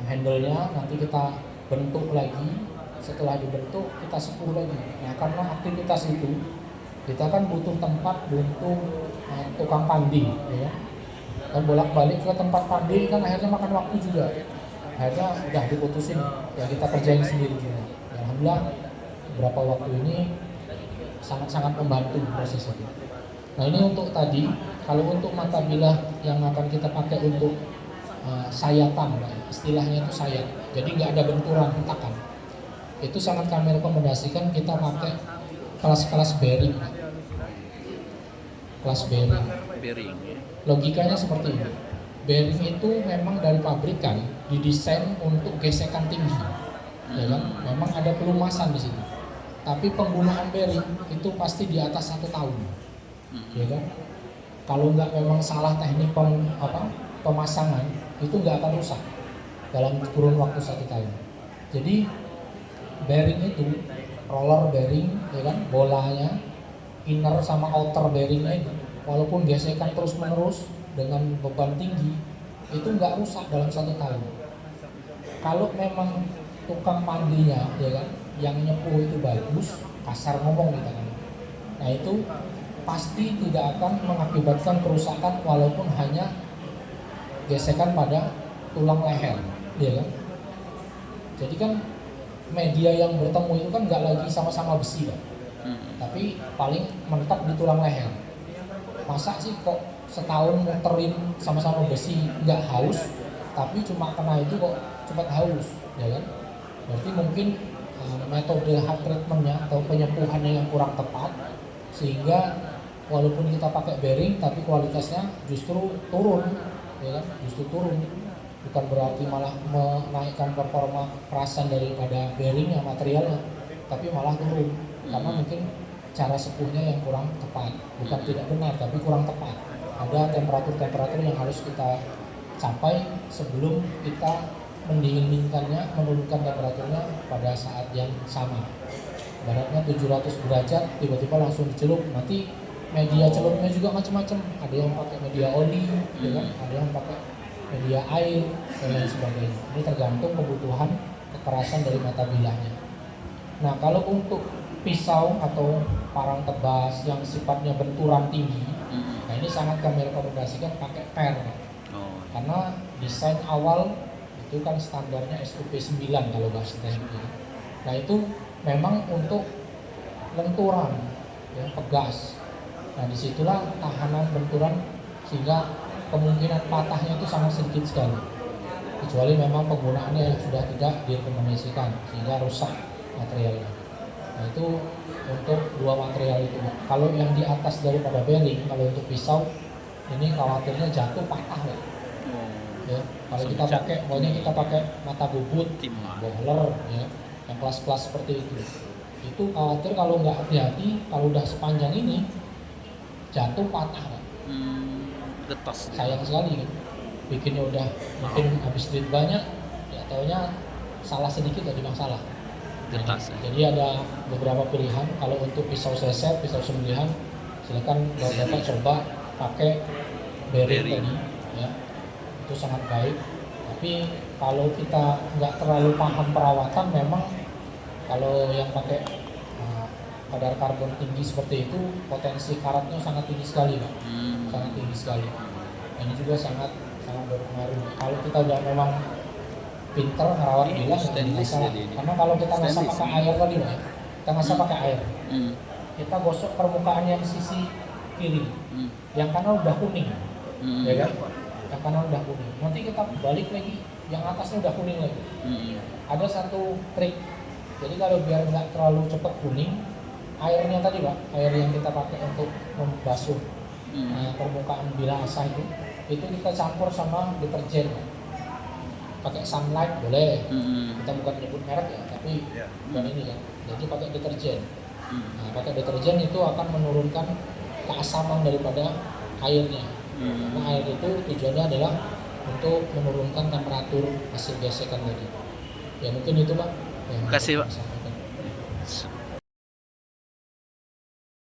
handle-nya, nanti kita bentuk lagi. Setelah dibentuk kita sepul lagi. Nah karena aktivitas itu kita kan butuh tempat, butuh tukang pandi, ya. Dan bolak-balik ke tempat pandi kan akhirnya makan waktu juga. Akhirnya udah diputusin ya kita kerjain sendiri juga. Alhamdulillah beberapa waktu ini sangat-sangat membantu proses itu. Nah ini untuk tadi kalau untuk mata bilah yang akan kita pakai untuk sayatan, Pak, istilahnya itu sayat, jadi nggak ada benturan hentakan, itu sangat kami rekomendasikan kita pakai kelas-kelas bearing, Pak. Kelas bearing. Bearing. Logikanya seperti ini. Bearing itu memang dari pabrikan didesain untuk gesekan tinggi, ya kan? Memang ada pelumasan di situ. Tapi penggunaan bearing itu pasti di atas 1 tahun, ya kan? Kalau nggak memang salah teknik pemasangan, itu nggak akan rusak dalam kurun waktu 1 tahun. Jadi bearing itu roller bearing, ya kan? Bolanya, inner sama outer bearingnya itu, walaupun gesekan terus menerus dengan beban tinggi, itu nggak rusak dalam 1 tahun. Kalau memang tukang pandinya, ya kan, yang nyepuh itu bagus, kasar ngomong gitu kan, nah itu pasti tidak akan mengakibatkan kerusakan walaupun hanya gesekan pada tulang leher, ya kan. Jadi kan media yang bertemu itu kan nggak lagi sama-sama besi, kan, tapi paling mentok di tulang leher. Masa sih kok setahun muterin sama-sama besi nggak haus, tapi cuma kena itu kok cepat haus, ya kan? Berarti mungkin metode hard treatmentnya atau penyepuhannya yang kurang tepat, sehingga walaupun kita pakai bearing tapi kualitasnya justru turun, ya kan? Justru turun, bukan berarti malah menaikkan performa kerasan daripada bearingnya, materialnya, tapi malah turun karena mungkin cara sepuhnya yang kurang tepat, bukan tidak benar tapi kurang tepat. Ada temperatur-temperatur yang harus kita capai sebelum kita mendinginkannya, menurunkan temperaturnya pada saat yang sama. Baratnya 700 derajat tiba-tiba langsung dicelup, nanti media celupnya juga macam-macam. Ada yang pakai media oli, ya kan? Ada yang pakai media air dan lain sebagainya. Ini tergantung kebutuhan kekerasan dari mata bilahnya. Nah, kalau untuk pisau atau parang tebas yang sifatnya benturan tinggi, nah ini sangat kami rekomendasikan pakai per, karena desain awal itu kan standarnya SUP 9 kalau bahasa tekniknya. Nah itu memang untuk lenturan, ya, pegas. Nah disitulah tahanan benturan sehingga kemungkinan patahnya itu sangat sedikit sekali, kecuali memang penggunaannya yang sudah tidak direkomendasikan sehingga rusak materialnya. Nah itu untuk dua material itu. Kalau yang di atas daripada bearing, kalau untuk pisau ini khawatirnya jatuh patah, ya. Ya, kalau kita pakai, pokoknya kita pakai mata bubut, bohler, ya, yang kelas-kelas seperti itu khawatir kalau nggak hati-hati, kalau udah sepanjang ini jatuh patah, Pak. Getas. Sayang sekali, gitu. Bikinnya udah mungkin habis duit banyak, ya taunya salah sedikit jadi masalah. Getas. Jadi ada beberapa pilihan. Kalau untuk pisau seset, pisau sembelihan, silakan Bapak coba pakai bearing tadi, ya. Itu sangat baik. Tapi kalau kita nggak terlalu paham perawatan, memang kalau yang pakai kadar karbon tinggi seperti itu, potensi karatnya sangat tinggi sekali, Pak. Sangat tinggi sekali. Ini juga sangat berpengaruh. Kalau kita udah memang pinter ngerawat bilah, nggak masalah. Karena kalau kita ngasah pakai air tadi, Pak, kita ngasah pakai air, kita gosok permukaan yang sisi kiri, yang kanan udah kuning, ya kan? Yang kanan udah kuning. Nanti kita balik lagi, yang atasnya udah kuning lagi. Ada satu trik. Jadi kalau biar nggak terlalu cepat kuning, airnya tadi, Pak, air yang kita pakai untuk membasuh permukaan bilah asah itu kita campur sama deterjen, Pak. Pakai Sunlight boleh, kita bukan nyebut merek ya, tapi bukan ini kan. Jadi pakai deterjen. Nah, pakai deterjen itu akan menurunkan keasaman daripada airnya. Karena air itu tujuannya adalah untuk menurunkan temperatur hasil gesekan tadi. Ya mungkin itu, Pak. Terima kasih, Pak.